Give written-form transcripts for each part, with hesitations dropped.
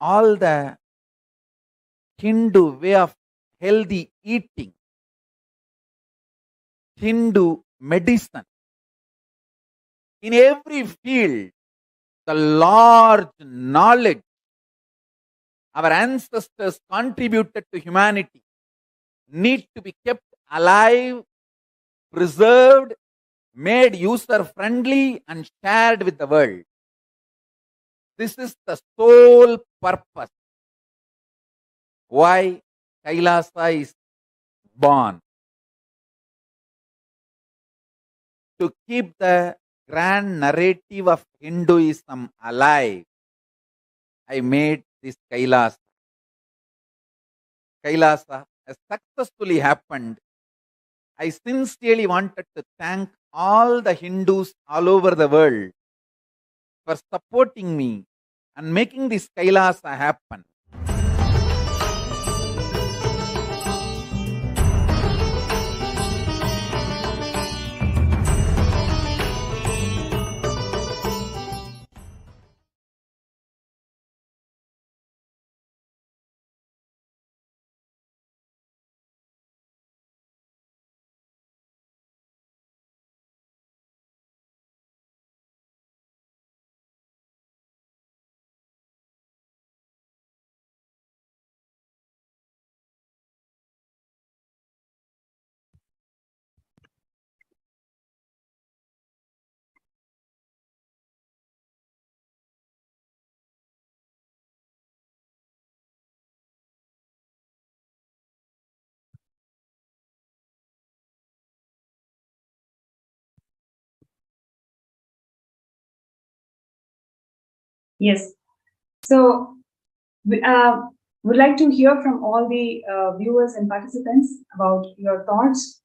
all the Hindu way of healthy eating, Hindu medicine, in every field, the large knowledge our ancestors contributed to humanity need to be kept alive, preserved, made user-friendly, and shared with the world. This is the sole purpose why Kailasa is born. To keep the grand narrative of Hinduism alive, I made this Kailasa. Kailasa has successfully happened. I sincerely wanted to thank all the Hindus all over the world for supporting me and making this Kailasa happen. Yes. So we would like to hear from all the viewers and participants about your thoughts.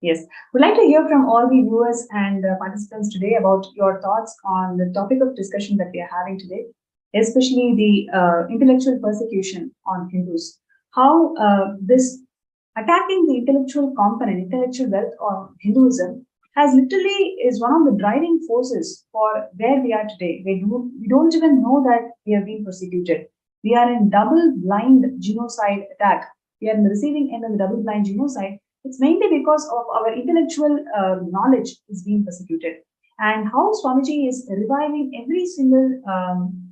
Yes, we'd like to hear from all the viewers and participants today about your thoughts on the topic of discussion that we are having today, especially the intellectual persecution on Hindus. How this attacking the intellectual component, intellectual wealth of Hinduism has literally is one of the driving forces for where we are today. We don't even know that we are being persecuted. We are in double blind genocide attack. We are in the receiving end of the double blind genocide. It's mainly because of our intellectual knowledge is being persecuted. And how Swamiji is reviving every single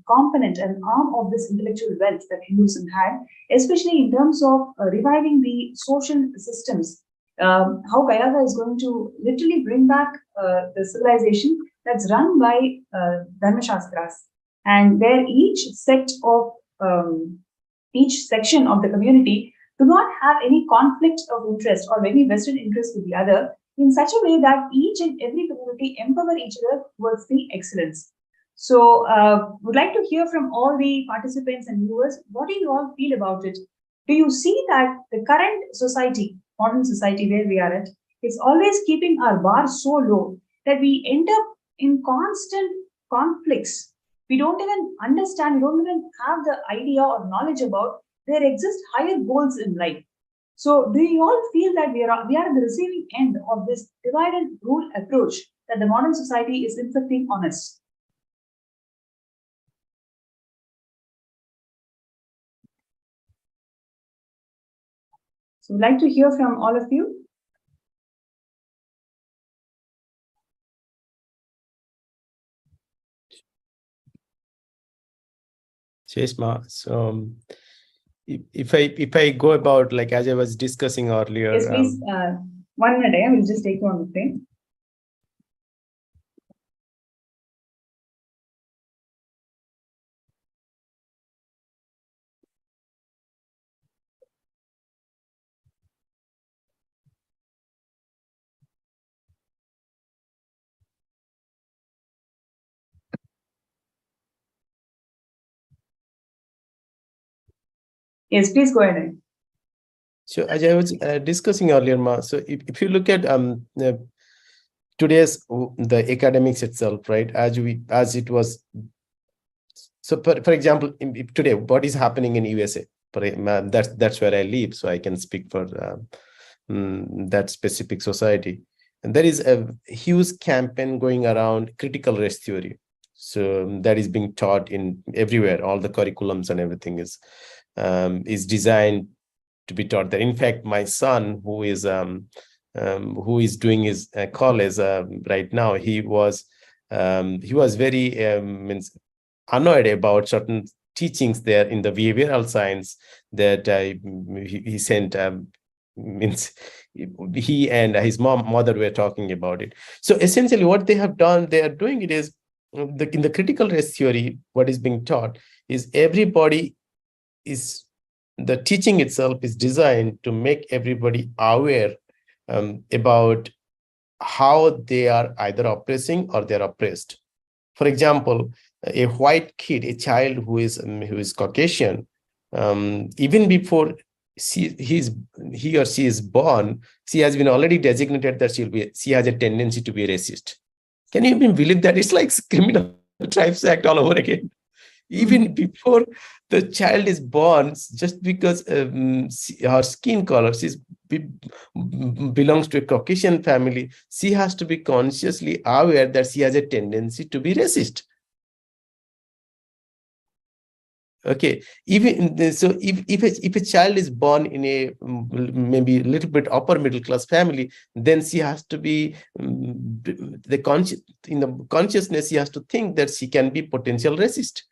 component and arm of this intellectual wealth that Hinduism had, especially in terms of reviving the social systems. How Kayava is going to literally bring back the civilization that's run by Dharma Shastras, and where each section of the community do not have any conflict of interest or any vested interest with the other, in such a way that each and every community empower each other towards the excellence. So, would like to hear from all the participants and viewers. What do you all feel about it? Do you see that the current society, modern society where we are at, is always keeping our bar so low that we end up in constant conflicts? We don't even understand, we don't even have the idea or knowledge about there exist higher goals in life. So, do you all feel that we are at the receiving end of this divide and rule approach that the modern society is inflicting on us? So, we'd like to hear from all of you. Cheshma, so if I go about, like, as I was discussing earlier. Yes, please. 1 minute, I will just take you on the frame. Yes, please go ahead. So as I was discussing earlier, Ma, so if you look at today's the academics itself, right? As it was. So for example, today, what is happening in USA? That's where I live, so I can speak for that specific society. And there is a huge campaign going around critical race theory. So that is being taught in everywhere. All the curriculums and everything is designed to be taught there. In fact, my son, who is doing his college right now, he was very annoyed about certain teachings there in the behavioral science that he sent. Means he and his mother were talking about it. So essentially, what they have done, they are doing it is in the critical race theory. What is being taught is everybody is the teaching itself is designed to make everybody aware about how they are either oppressing or they're oppressed. For example, a white kid, a child who is Caucasian, even before he or she is born, she has been already designated that she has a tendency to be racist. Can you even believe that? It's like Criminal Tribes Act all over again. Even before the child is born, just because her skin color belongs to a Caucasian family, she has to be consciously aware that she has a tendency to be racist. Okay, so if a child is born in a maybe a little bit upper middle class family, then she has to be in the consciousness, she has to think that she can be potential racist.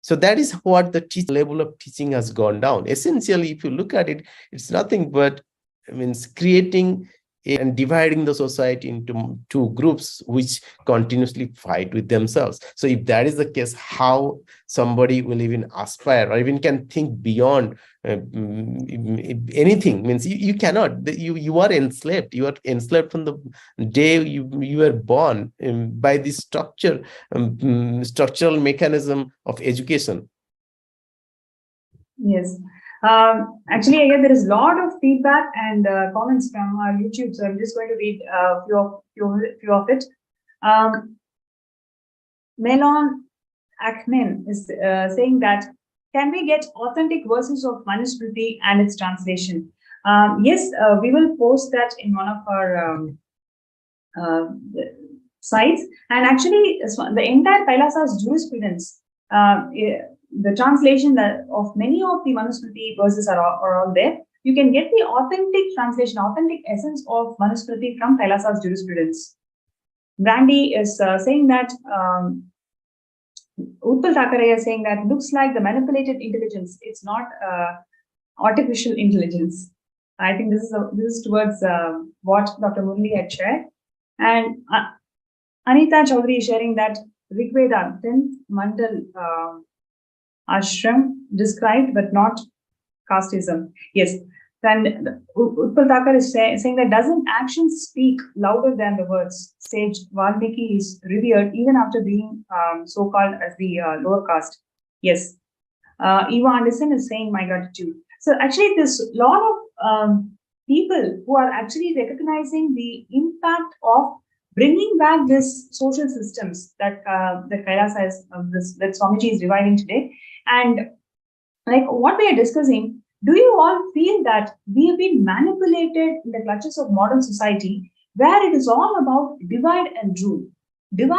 So that is what the level of teaching has gone down. Essentially, if you look at it, it's nothing but creating and dividing the society into two groups which continuously fight with themselves. So if that is the case, how somebody will even aspire or even can think beyond anything? Means you cannot. You are enslaved. You are enslaved from the day you were born by this structural mechanism of education. Yes. Actually, again, there is a lot of feedback and comments from our YouTube, so I'm just going to read a few of it. Melon Akmin is saying that, can we get authentic versions of Manusmriti and its translation? Yes, we will post that in one of our sites. And actually, the entire Kailasa's jurisprudence, the translation of many of the Manusmriti verses are all there. You can get the authentic translation, authentic essence of Manusmriti from Kailasa's jurisprudence. Brandy is saying that, Utpal Thakare is saying that, looks like the manipulated intelligence. It's not artificial intelligence. I think this is towards what Dr. Murli had shared. And Anita Chaudhary is sharing that Rigveda, 10th Mandal ashram described, but not casteism. Yes. And Utpal Thakar is saying that, doesn't action speak louder than the words? Sage Valmiki is revered even after being so-called as the lower caste. Yes. Eva Anderson is saying, my gratitude. So actually, there's a lot of people who are actually recognizing the impact of bringing back this social systems that Kailasa is, that Swamiji is reviving today. And like what we are discussing, do you all feel that we have been manipulated in the clutches of modern society, where it is all about divide and rule in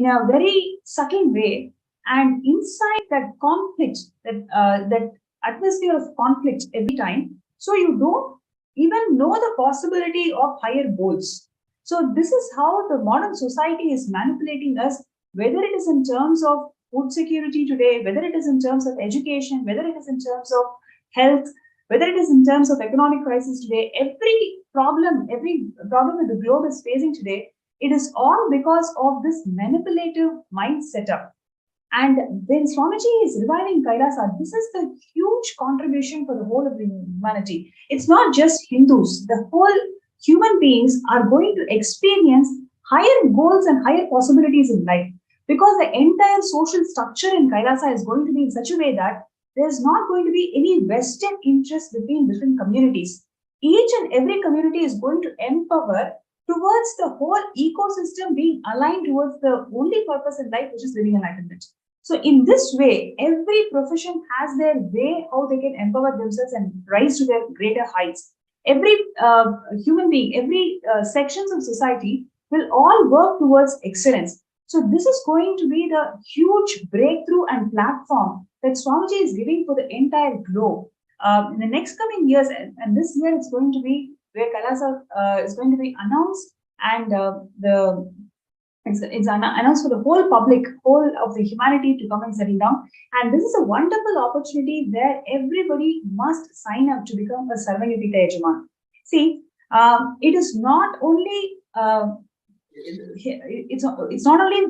a very subtle way, and inside that conflict, that atmosphere of conflict every time, so you don't even know the possibility of higher goals. So this is how the modern society is manipulating us, whether it is in terms of food security today, whether it is in terms of education, whether it is in terms of health, whether it is in terms of economic crisis today. Every problem that the globe is facing today, it is all because of this manipulative mind setup. And when Swamiji is reviving Kailasa, this is the huge contribution for the whole of the humanity. It's not just Hindus. The whole human beings are going to experience higher goals and higher possibilities in life, because the entire social structure in Kailasa is going to be in such a way that there's not going to be any vested interest between different communities. Each and every community is going to empower towards the whole ecosystem being aligned towards the only purpose in life, which is living enlightenment. So in this way, every profession has their way how they can empower themselves and rise to their greater heights. Every human being, every sections of society will all work towards excellence. So this is going to be the huge breakthrough and platform that Swamiji is giving for the entire globe. In the next coming years, and this year it's going to be where Kailasa is going to be announced, and it's announced for the whole public, whole of the humanity to come and settle down. And this is a wonderful opportunity where everybody must sign up to become a Sarvanyapita Yajaman. See, it is not only it's not only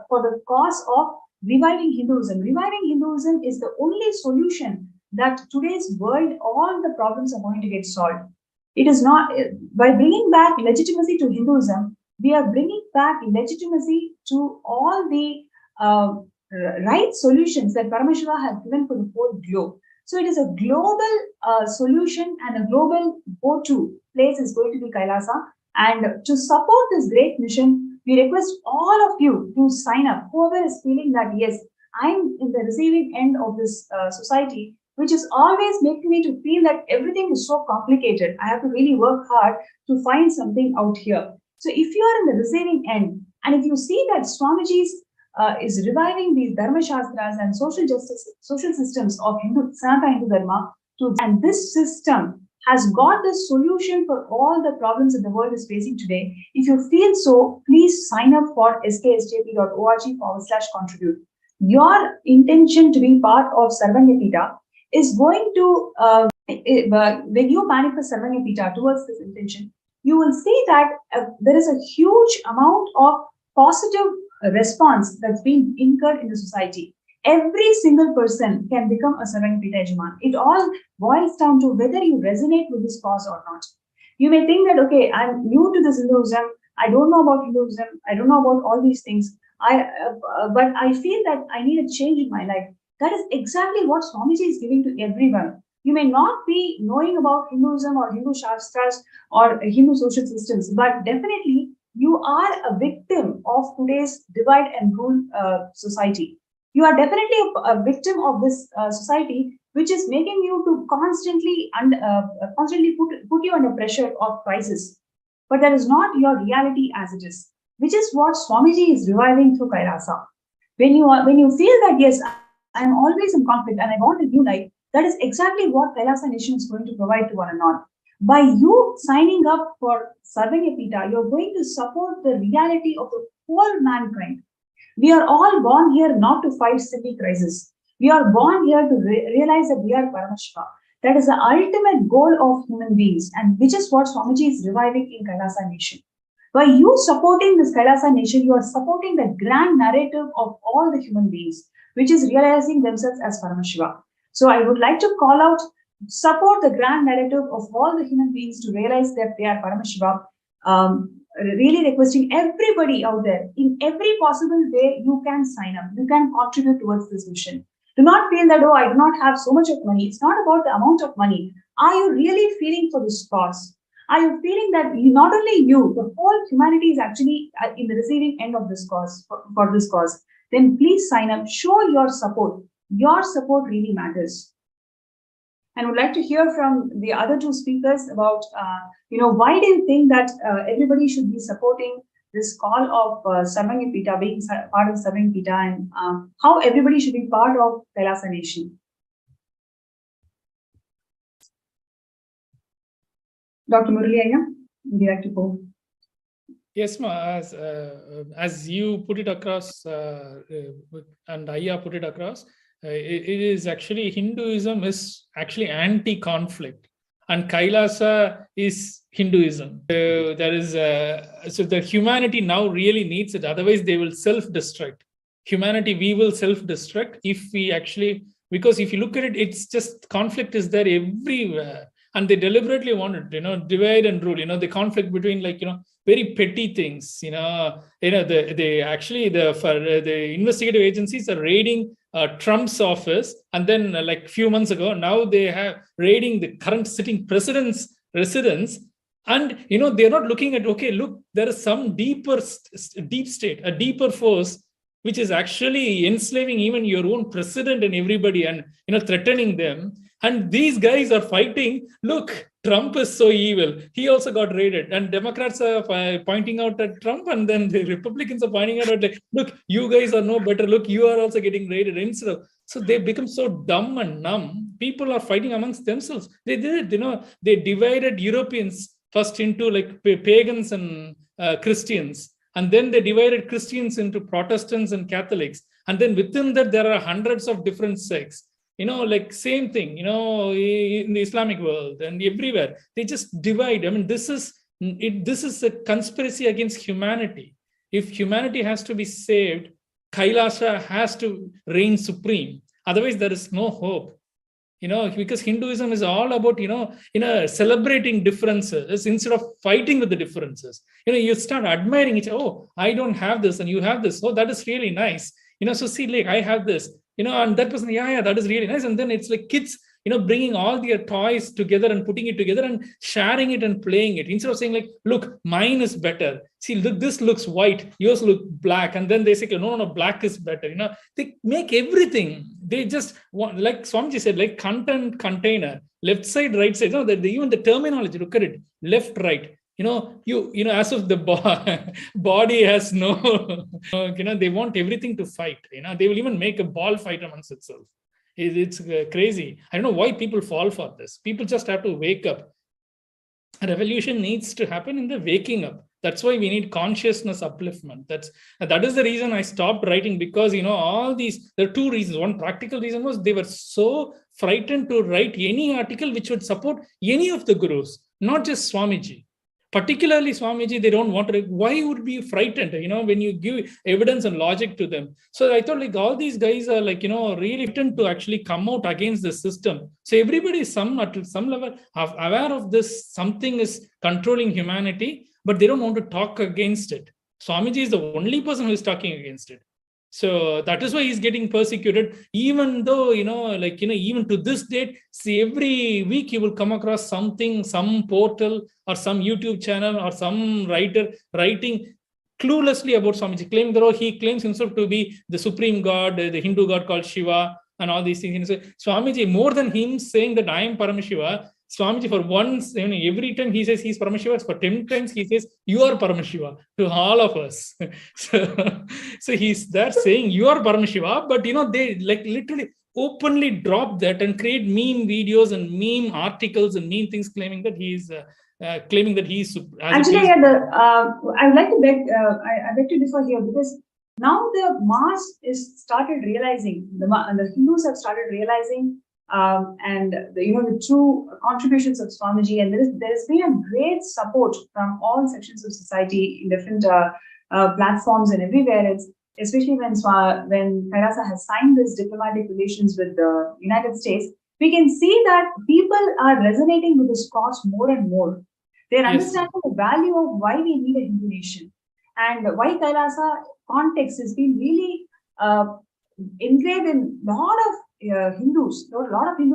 for the cause of reviving Hinduism. Reviving Hinduism is the only solution that today's world, all the problems are going to get solved. It is not by bringing back legitimacy to Hinduism. We are bringing back legitimacy to all the right solutions that Paramashiva has given for the whole globe. So it is a global solution, and a global go-to place is going to be Kailasa. And to support this great mission, we request all of you to sign up. Whoever is feeling that, yes, I'm in the receiving end of this society, which is always making me to feel that everything is so complicated. I have to really work hard to find something out here. So if you are in the receiving end, and if you see that Swamiji is reviving these Dharma Shastras and social justice, social systems of Sanatana Hindu Dharma, and this system has got the solution for all the problems that the world is facing today. If you feel so, please sign up for sksjp.org/contribute. Your intention to be part of Sarvanyapita is going to, when you manifest Sarvanyapita towards this intention, you will see that there is a huge amount of positive response that's being incurred in the society. Every single person can become a Sarvanyapita Yajaman. It all boils down to whether you resonate with this cause or not. You may think that, okay, I'm new to this Hinduism, I don't know about Hinduism, I don't know about all these things, but I feel that I need a change in my life. That is exactly what Swamiji is giving to everyone. You may not be knowing about Hinduism or Hindu Shastras or Hindu social systems, but definitely you are a victim of today's divide and rule society. You are definitely a victim of this society, which is making you to constantly put you under pressure of crisis. But that is not your reality as it is, which is what Swamiji is reviving through Kailasa. When you feel that, yes, I am always in conflict and I want a new life, that is exactly what Kailasa Nation is going to provide to one and all. By you signing up for Sarvanyapita, you're going to support the reality of the whole mankind. We are all born here not to fight silly crises. We are born here to realize that we are Paramashivam. That is the ultimate goal of human beings, and which is what Swamiji is reviving in Kailasa Nation. By you supporting this Kailasa Nation, you are supporting the grand narrative of all the human beings, which is realizing themselves as Paramashivam. So I would like to call out, support the grand narrative of all the human beings to realize that they are Paramashivam. Really requesting everybody out there, in every possible way, you can sign up, you can contribute towards this mission. Do not feel that, oh, I do not have so much of money. It's not about the amount of money. Are you really feeling for this cause? Are you feeling that not only you, the whole humanity is actually in the receiving end of this cause, for this cause? Then please sign up, show your support. Your support really matters. And would like to hear from the other two speakers about, why do you think that everybody should be supporting this call of Sarvanyapita, being part of Sarvanyapita, and how everybody should be part of Kailasa Nation? Dr. Murali Ayya, would you like to go? Yes, ma. As you put it across, and Ayya put it across, it is actually, Hinduism is actually anti-conflict, and Kailasa is Hinduism. There is so the humanity now really needs it. Otherwise, they will self-destruct. Humanity, we will self-destruct if we actually, because if you look at it, it's just conflict is there everywhere, and they deliberately want it, divide and rule. The conflict between very petty things. They actually the investigative agencies are raiding Trump's office, and then like few months ago, now they have raiding the current sitting president's residence, and they're not looking at, okay, look, there is some deep state, a deeper force which is actually enslaving even your own president and everybody, and threatening them. And these guys are fighting. Look, Trump is so evil. He also got raided. And Democrats are pointing out at Trump, and then the Republicans are pointing out, like, look, you guys are no better. Look, you are also getting raided. Instead of, so they become so dumb and numb. People are fighting amongst themselves. They did it, they divided Europeans first into like pagans and Christians. And then they divided Christians into Protestants and Catholics. And then within that, there are hundreds of different sects. Like same thing, in the Islamic world and everywhere. They just divide. I mean, this is a conspiracy against humanity. If humanity has to be saved, Kailasa has to reign supreme. Otherwise, there is no hope. Because Hinduism is all about, celebrating differences instead of fighting with the differences. You start admiring each other. Oh, I don't have this and you have this. Oh, that is really nice. So see, like, I have this. And that person, yeah, that is really nice. And then it's like kids, bringing all their toys together and putting it together and sharing it and playing it. Instead of saying like, look, mine is better. See, look, this looks white, yours look black. And then they say, no, black is better. They make everything. They just want, like Swamiji said, like content container, left side, right side. Even the terminology, look at it, left, right. As if the body has no, they want everything to fight. They will even make a ball fight amongst itself. It's crazy. I don't know why people fall for this. People just have to wake up. A revolution needs to happen in the waking up. That's why we need consciousness upliftment. That is the reason I stopped writing, because all these, there are two reasons. One practical reason was they were so frightened to write any article which would support any of the gurus, not just Swamiji. Particularly Swamiji, they don't want to. Why would be frightened? When you give evidence and logic to them. So I thought, like, all these guys are like, really frightened to actually come out against the system. So everybody is at some level aware of this. Something is controlling humanity, but they don't want to talk against it. Swamiji is the only person who is talking against it. So that is why he's getting persecuted, even though, even to this date, see, every week you will come across something, some portal or some YouTube channel or some writer writing cluelessly about Swamiji, claiming that he claims himself to be the supreme god, the Hindu god called Shiva and all these things. So Swamiji, more than him saying that I am Paramashiva, Swamiji, for once, every time he says he's Paramashiva, for 10 times he says, you are Paramashiva to all of us. So he's there saying, you are Paramashiva, but, they like literally openly drop that and create meme videos and meme articles and meme things claiming that he's claiming that he's... Actually, I would like to beg to differ here, because now the mass is started realizing, the Hindus have started realizing and the true contributions of Swamiji, and there's been a great support from all sections of society in different platforms and everywhere. It's especially when Kailasa has signed this diplomatic relations with the United States, we can see that people are resonating with this cause more and more. They're understanding the value of why we need a Hindu nation, and why Kailasa context has been really engraved in a lot of Hindus,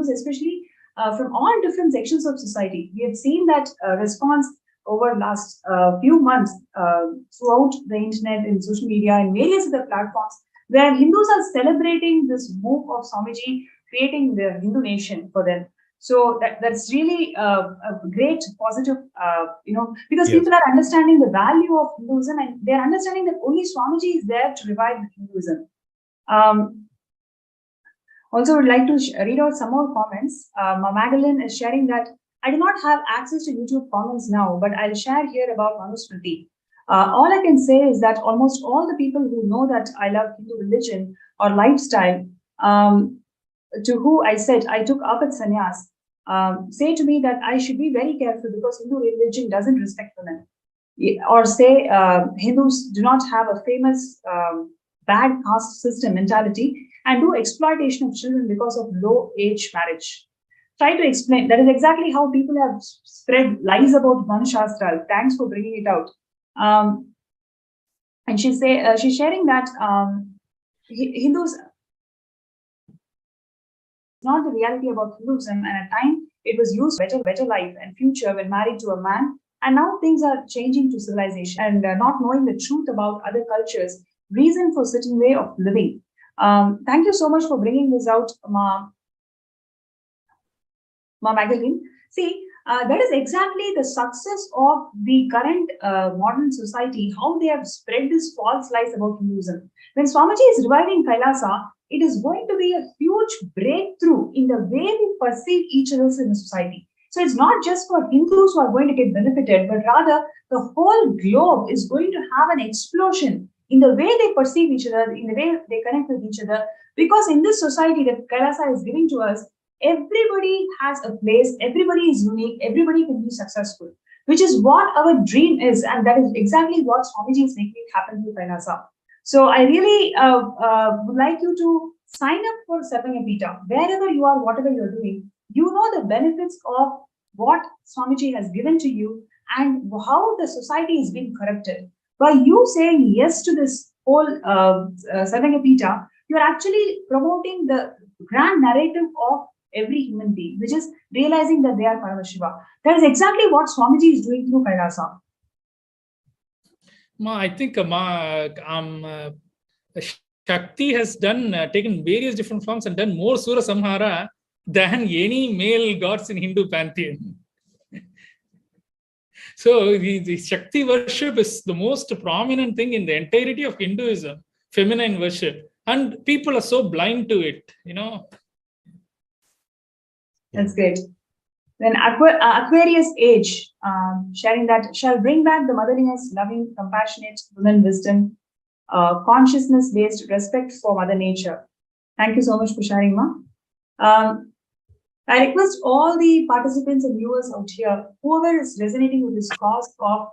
especially from all different sections of society. We have seen that response over the last few months throughout the internet and social media and various other platforms, where Hindus are celebrating this move of Swamiji creating the Hindu nation for them. So that's really a great positive, because people are understanding the value of Hinduism, and they're understanding that only Swamiji is there to revive Hinduism. Also, would like to read out some more comments. Magdalene is sharing that I do not have access to YouTube comments now, but I'll share here about Manusmriti. All I can say is that almost all the people who know that I love Hindu religion or lifestyle, to who I said I took up at sannyas, say to me that I should be very careful because Hindu religion doesn't respect women. Or say Hindus do not have a famous bad caste system mentality and do exploitation of children because of low age marriage. Try to explain. That is exactly how people have spread lies about Manashastra. Thanks for bringing it out. And she's sharing that Hindus, not the reality about Hinduism, and at time it was used for better life and future when married to a man, and now things are changing to civilization and not knowing the truth about other cultures, reason for certain way of living. Thank you so much for bringing this out, Ma Magdalene. See, That is exactly the success of the current modern society, how they have spread this false lies about Hinduism. When Swamiji is reviving Kailasa, it is going to be a huge breakthrough in the way we perceive each other in the society. So it's not just for Hindus who are going to get benefited, but rather the whole globe is going to have an explosion in the way they perceive each other, in the way they connect with each other. Because in this society that Kailasa is giving to us, everybody has a place, everybody is unique, everybody can be successful, which is what our dream is. And that is exactly what Swamiji is making it happen with Kailasa. So I really would like you to sign up for Sapangapita, wherever you are, whatever you're doing. You know the benefits of what Swamiji has given to you and how the society is being corrupted. By you saying yes to this whole Sapangapita, you're actually promoting the grand narrative of every human being, which is realizing that they are Paramashiva. That is exactly what Swamiji is doing through Kailasa. I think Shakti has done taken various different forms and done more Sura Samhara than any male gods in Hindu pantheon. So the Shakti worship is the most prominent thing in the entirety of Hinduism, feminine worship, and people are so blind to it, That's great. Then Aquarius age, sharing that shall bring back the motherliness, loving, compassionate, women wisdom, consciousness-based respect for Mother Nature. Thank you so much for sharing, Ma. I request all the participants and viewers out here, whoever is resonating with this cause of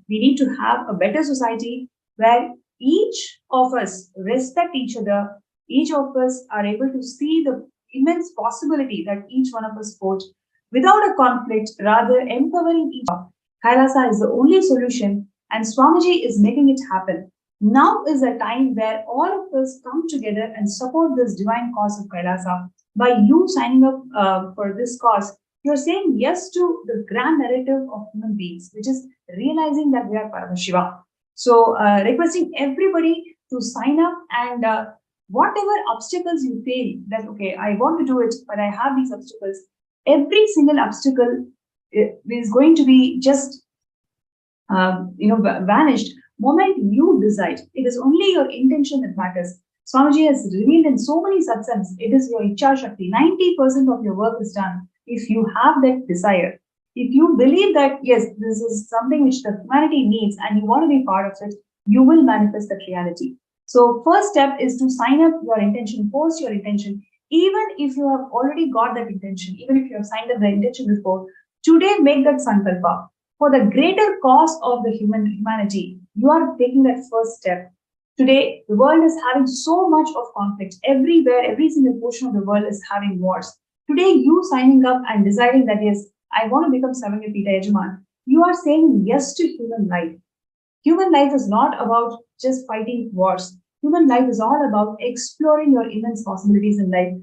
we need to have a better society where each of us respect each other, each of us are able to see the immense possibility that each one of us holds without a conflict, rather empowering each other. Kailasa is the only solution, and Swamiji is making it happen. Now is a time where all of us come together and support this divine cause of Kailasa. By you signing up for this cause, you're saying yes to the grand narrative of human beings, which is realizing that we are Paramashiva. So, requesting everybody to sign up and whatever obstacles you feel that, okay, I want to do it, but I have these obstacles, every single obstacle is going to be just, vanished moment you decide. It is only your intention that matters. Swamiji has revealed in so many satsangs, it is your Icha Shakti. 90% of your work is done if you have that desire. If you believe that, yes, this is something which the humanity needs and you want to be part of it, you will manifest that reality. So first step is to sign up your intention, post your intention. Even if you have already got that intention, even if you have signed up the intention before, today make that sankalpa. For the greater cause of the humanity, you are taking that first step. Today, the world is having so much of conflict. Everywhere, every single portion of the world is having wars. Today, you signing up and deciding that, yes, I want to become Savangapita Yajaman, you are saying yes to human life. Human life is not about just fighting wars. Human life is all about exploring your immense possibilities in life.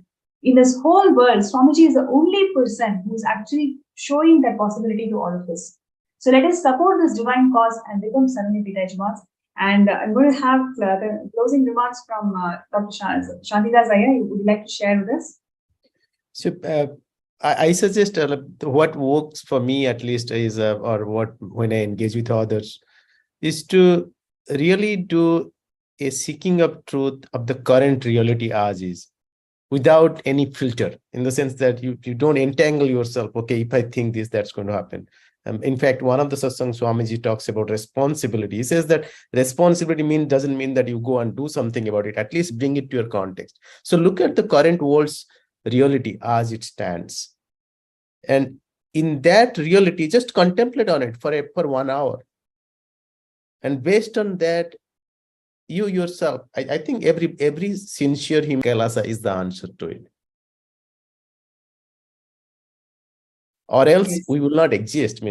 In this whole world, Swamiji is the only person who is actually showing that possibility to all of us. So let us support this divine cause and become Savangapita Yajamans. And I'm going to have the closing remarks from Dr. Shantidas Iyer. Would you like to share with us? So I suggest what works for me at least is, or what when I engage with others, is to really do a seeking of truth of the current reality as is, without any filter, in the sense that you don't entangle yourself. Okay, if I think this, that's going to happen. In fact, one of the satsangs Swamiji talks about responsibility. He says that responsibility doesn't mean that you go and do something about it. At least bring it to your context. So look at the current world's reality as it stands, and in that reality, just contemplate on it for 1 hour. And based on that, you yourself, I think every sincere human Kailasa is the answer to it. Or else we will not exist.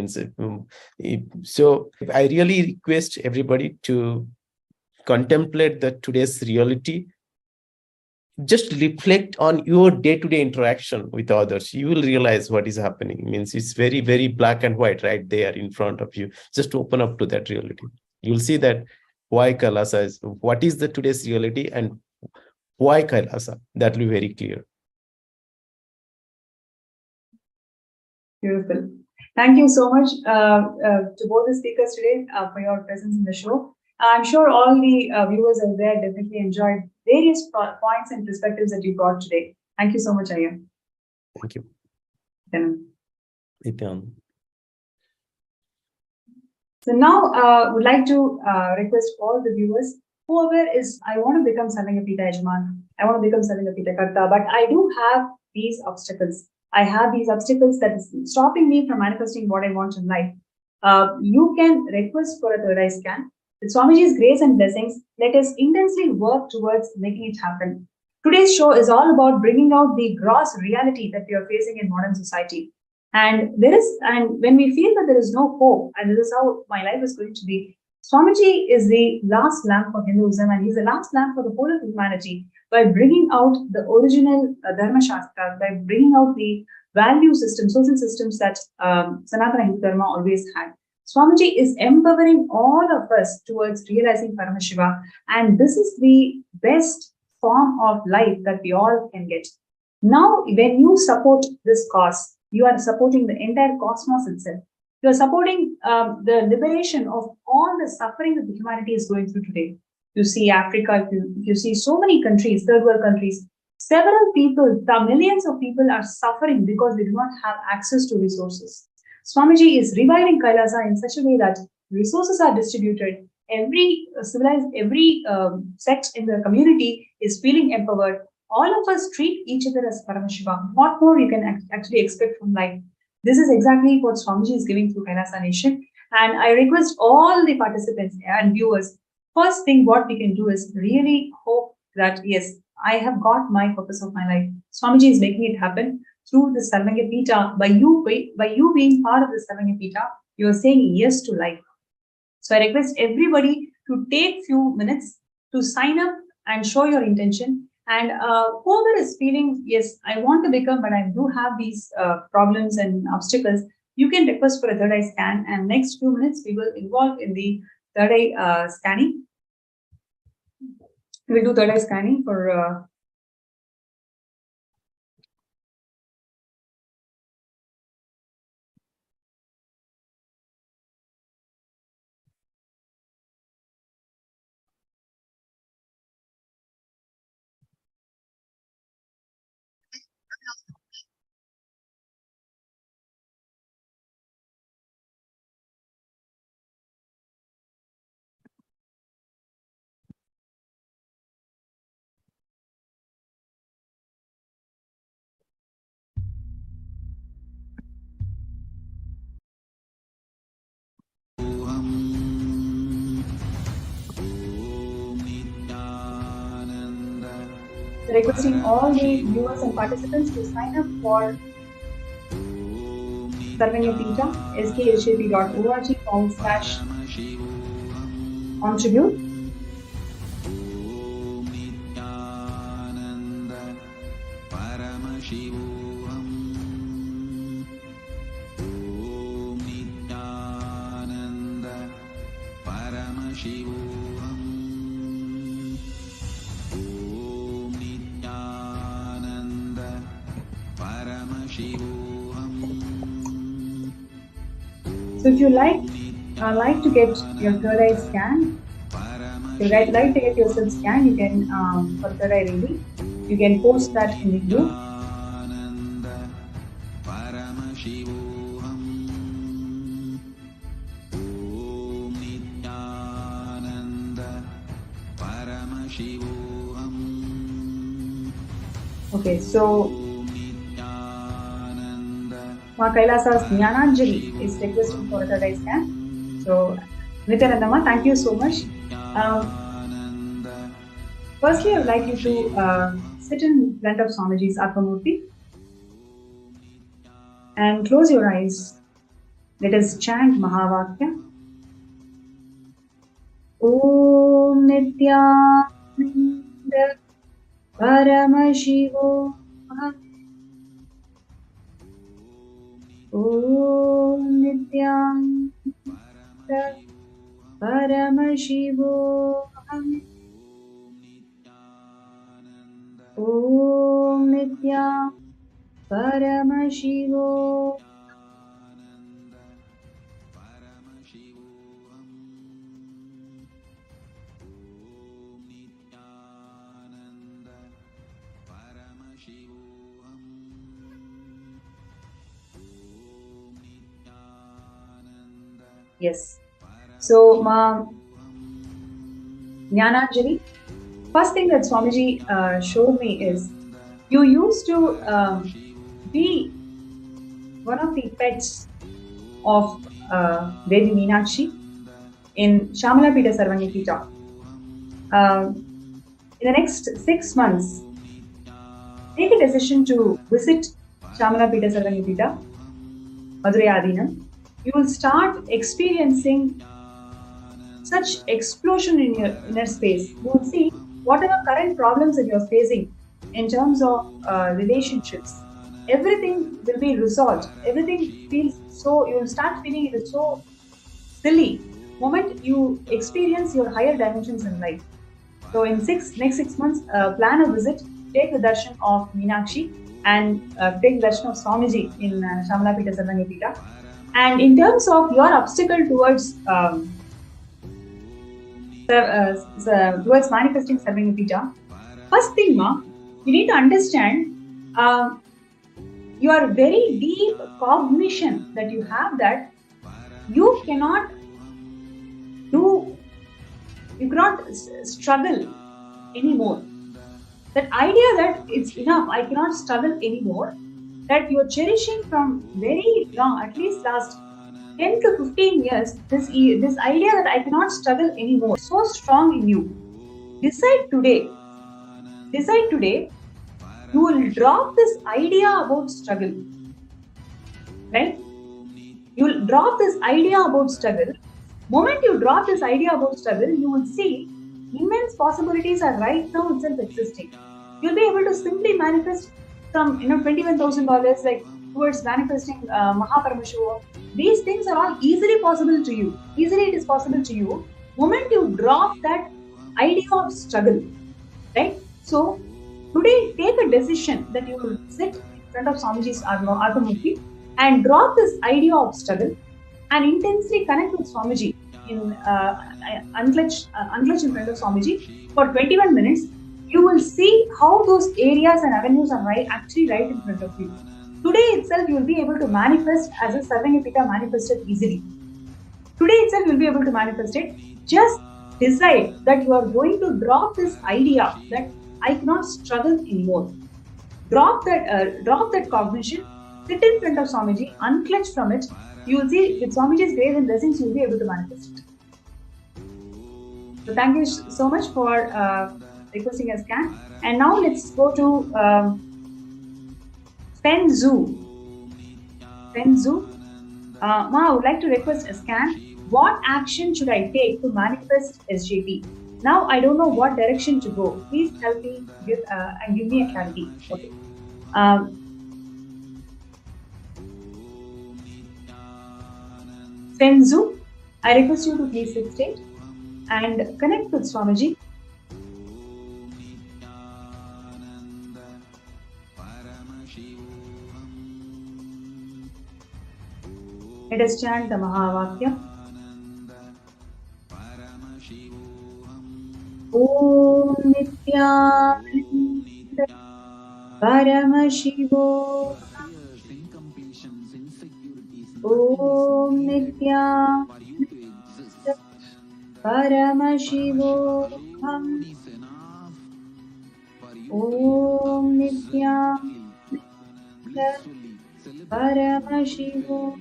So I really request everybody to contemplate today's reality. Just reflect on your day-to-day interaction with others. You will realize what is happening. It's very, very black and white right there in front of you. Just open up to that reality. You'll see that why Kailasa is, what is the today's reality and why Kailasa. That will be very clear. Beautiful. Thank you so much to both the speakers today for your presence in the show. I'm sure all the viewers out there definitely enjoyed various points and perspectives that you brought today. Thank you so much, Ayya. Thank you. Nithyananda. So now would like to request all the viewers, whoever is, I want to become Sarvangapita Yajman, I want to become Sarvangapita Karta, but I do have these obstacles. I have these obstacles that is stopping me from manifesting what I want in life. You can request for a third eye scan. With Swamiji's grace and blessings, let us intensely work towards making it happen. Today's show is all about bringing out the gross reality that we are facing in modern society. And when we feel that there is no hope, and this is how my life is going to be, Swamiji is the last lamp for Hinduism, and he's the last lamp for the whole of humanity by bringing out the original Dharma Shastra, by bringing out the value system, social systems that Sanatana Hindu Dharma always had. Swamiji is empowering all of us towards realizing Paramashiva, and this is the best form of life that we all can get. Now, when you support this cause, you are supporting the entire cosmos itself. You are supporting the liberation of all the suffering that the humanity is going through today. You see Africa, if you see so many countries, third world countries, several people, the millions of people are suffering because they do not have access to resources. Swamiji is reviving Kailasa in such a way that resources are distributed. Every civilized, every sect in the community is feeling empowered. All of us treat each other as Paramashiva. What more you can actually expect from life? This is exactly what Swamiji is giving through Kailasa Nation. And I request all the participants and viewers, first thing what we can do is really hope that, yes, I have got my purpose of my life. Swamiji is making it happen through the Sarvangapita. By you being part of the Sarvangapita, you are saying yes to life. So I request everybody to take few minutes to sign up and show your intention. And whoever is feeling, yes, I want to become, but I do have these problems and obstacles, you can request for a third eye scan. And next few minutes, we will involve in the third eye scanning. We will do third eye scanning for requesting all the viewers and participants to sign up for Sarvangapita, skshp.org/contribute. So if you like to get your third eye scan, if you like to get yourself scanned, you can for third eye reading, you can post that in the group. Okay, so Ma Kailasa's Jnananjali is requesting for a third eye scan. So, Nithyananda, thank you so much. Firstly, I would like you to sit in front of Swamiji's Atmamurti and close your eyes. Let us chant Mahavakya. Om Nithyananda Paramashivam. Om Nithyananda Paramashivam. Om Nithyananda Paramashivam. Yes. So, Jnananjali, first thing that Swamiji showed me is you used to be one of the pets of Devi Meenakshi in Shamala Pita Sarvanya Pita. In the next 6 months, take a decision to visit Shamala Pita Sarvanya Pita, Madurai Adinam. You will start experiencing such explosion in your inner space. You will see whatever current problems that you're facing in terms of relationships, everything will be resolved. Everything feels so, you will start feeling it is so silly moment you experience your higher dimensions in life. So in next 6 months, plan a visit, take the darshan of Meenakshi and take the darshan of Swamiji in Shamala Pita Sarvanya Pita. And in terms of your obstacle towards manifesting Sarvanya Pita, first thing, you need to understand your very deep cognition that you have that you cannot struggle anymore. That idea that it's enough, I cannot struggle anymore, that you're cherishing from very long, at least last 10 to 15 years, this idea that I cannot struggle anymore, so strong in you. Decide today, you will drop this idea about struggle, right? You will drop this idea about struggle. Moment you drop this idea about struggle, you will see immense possibilities are right now itself existing. You'll be able to simply manifest some, $21,000 like towards manifesting Paramashivam. These things are all easily possible to you. Easily it is possible to you. Moment you drop that idea of struggle, right? So today take a decision that you will sit in front of Swamiji's Ardhamurti and drop this idea of struggle and intensely connect with Swamiji in unclench in front of Swamiji for 21 minutes. You will see how those areas and avenues are actually right in front of you. Today itself, you will be able to manifest as a Sarvanya Pita manifested easily. Today itself, you will be able to manifest it. Just decide that you are going to drop this idea that I cannot struggle anymore. Drop that cognition. Sit in front of Swamiji, unclench from it. You will see with Swamiji's grace and blessings, you will be able to manifest it. So thank you so much for requesting a scan. And now let's go to Penzu. Ma, I would like to request a scan. What action should I take to manifest SJP? Now I don't know what direction to go. Please help me and give me a clarity. Okay. Penzu, I request you to please sit straight and connect with Swamiji. Let us chant the Mahavakya. Om Nithyananda Paramashivam. Om Nithyananda Paramashivam. Om Nithyananda Paramashivam.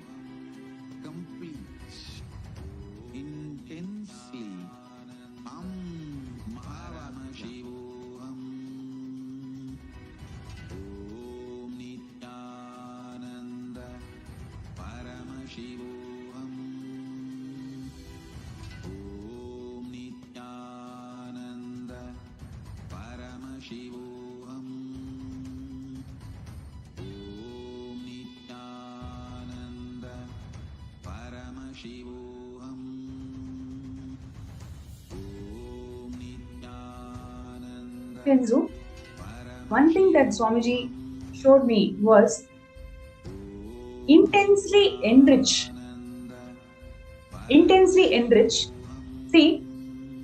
Penzu, one thing that Swamiji showed me was intensely enrich. See,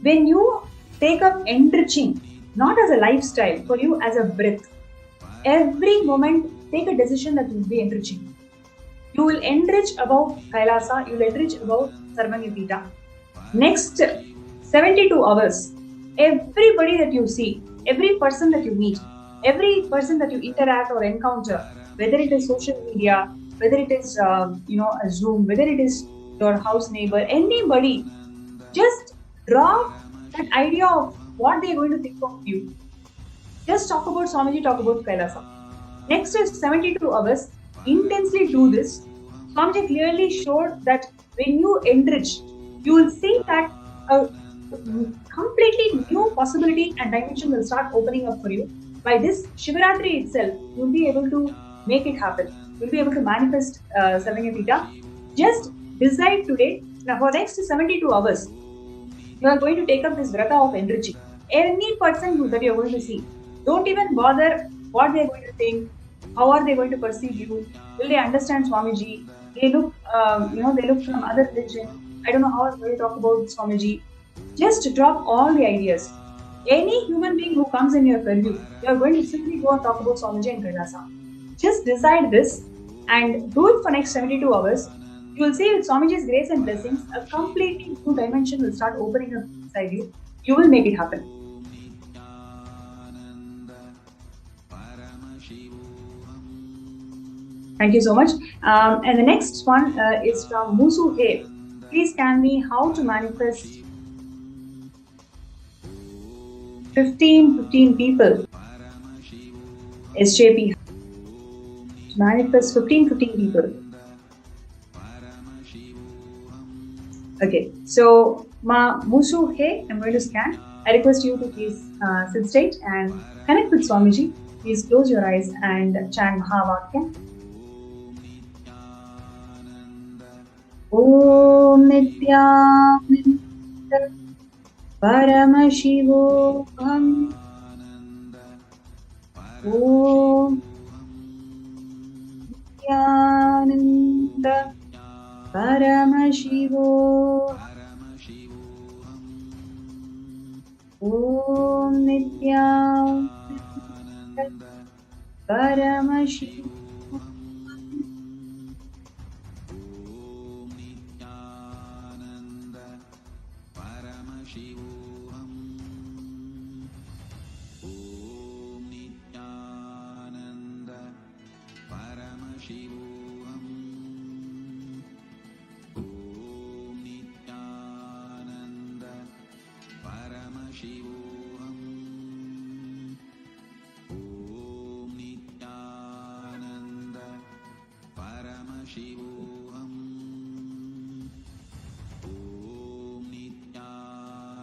when you take up enriching, not as a lifestyle, for you as a breath, every moment take a decision that will be enriching. You will enrich about Kailasa, you will enrich about Sarvanyapita. Next 72 hours, everybody that you see, every person that you meet, every person that you interact or encounter, whether it is social media, whether it is a Zoom, whether it is your house neighbor, anybody, just drop that idea of what they're going to think of you. Just talk about Swamiji, talk about Kailasa. Next is 72 hours, intensely do this. Swamiji clearly showed that when you enrich, you will see that a completely new possibility and dimension will start opening up for you. By this Shivaratri itself, you'll be able to make it happen. You'll be able to manifest Sarvanyapita. Just decide today, now for next 72 hours, you are going to take up this vrata of enriching. Any person that you're going to see, don't even bother what they're going to think, how are they going to perceive you, will they understand Swamiji, they look, they look from other religion, I don't know how I'm going to talk about Swamiji. Just drop all the ideas. Any human being who comes in your purview, you are going to simply go and talk about Swamiji and Kailasa. Just decide this and do it for next 72 hours. You will see with Swamiji's grace and blessings, a completely new dimension will start opening up inside you. You will make it happen. Thank you so much. And the next one is from Musu He. Please scan me how to manifest 15 people. SJP. To manifest 15 people. Okay, so Musu He, I'm going to scan. I request you to please sit straight and connect with Swamiji. Please close your eyes and chant Bhava. Om Nithyananda Paramashivam. Om Nithyananda Paramashivam. Om Nithyananda Paramashivam.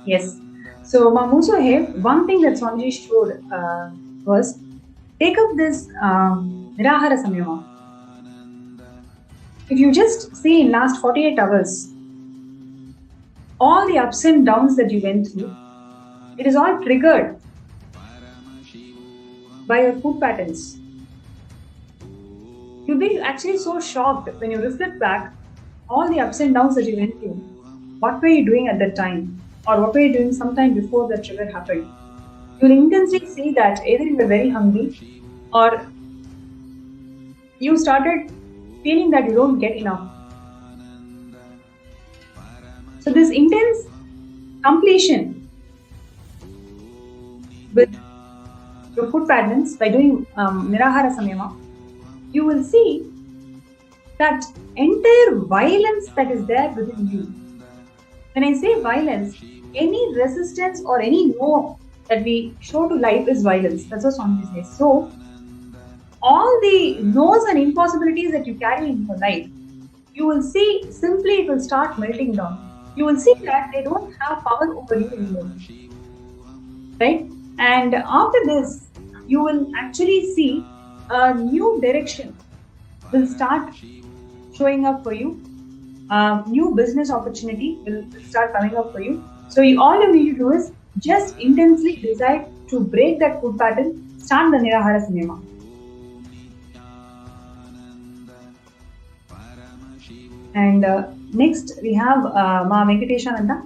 Yes. So, Musu He, one thing that Swamiji showed was take up this Nirahara Samyama. If you just see in last 48 hours, all the ups and downs that you went through, it is all triggered by your food patterns. You'll be actually so shocked when you reflect back all the ups and downs that you went through. What were you doing at that time? Or what were you doing sometime before the trigger happened? You'll intensely see that either you were very hungry or you started feeling that you don't get enough. So this intense completion with your food patterns by doing Nirahara Samyama, you will see that entire violence that is there within you. When I say violence, any resistance or any no that we show to life is violence. That's what Swamiji says. So, all the no's and impossibilities that you carry in your life, you will see simply it will start melting down. You will see that they don't have power over you anymore. Right? And after this, you will actually see a new direction will start showing up for you. New business opportunity will start coming up for you. So all you need to do is just intensely decide to break that food pattern, start the Nirahara Samyama. And next we have Ma Venkateshananda.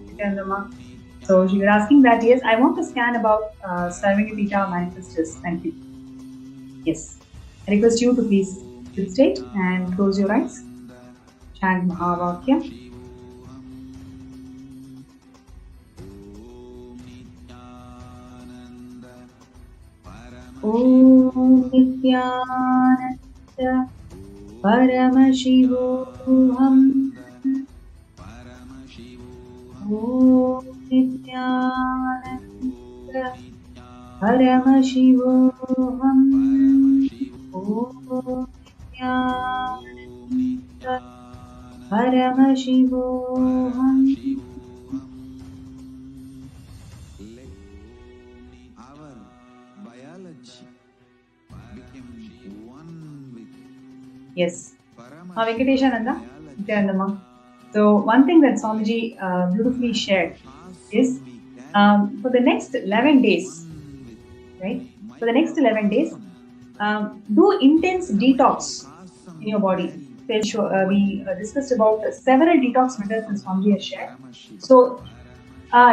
So she was asking that, yes, I want to scan about Sarvanyapita manifestors. Thank you. Yes. I request you to please sit straight and close your eyes. Chant Mahavakya. Om Nithyananda Paramashivam. Om Nithyananda Paramashivam. Om Nithyananda Paramashivam. Our biology became one with Yes. Venkateshananda, Nithyanandama. So one thing that Swamiji beautifully shared is for the next 11 days, right? For the next 11 days, do intense detox in your body. We discussed about several detox methods that Swamiji has shared. So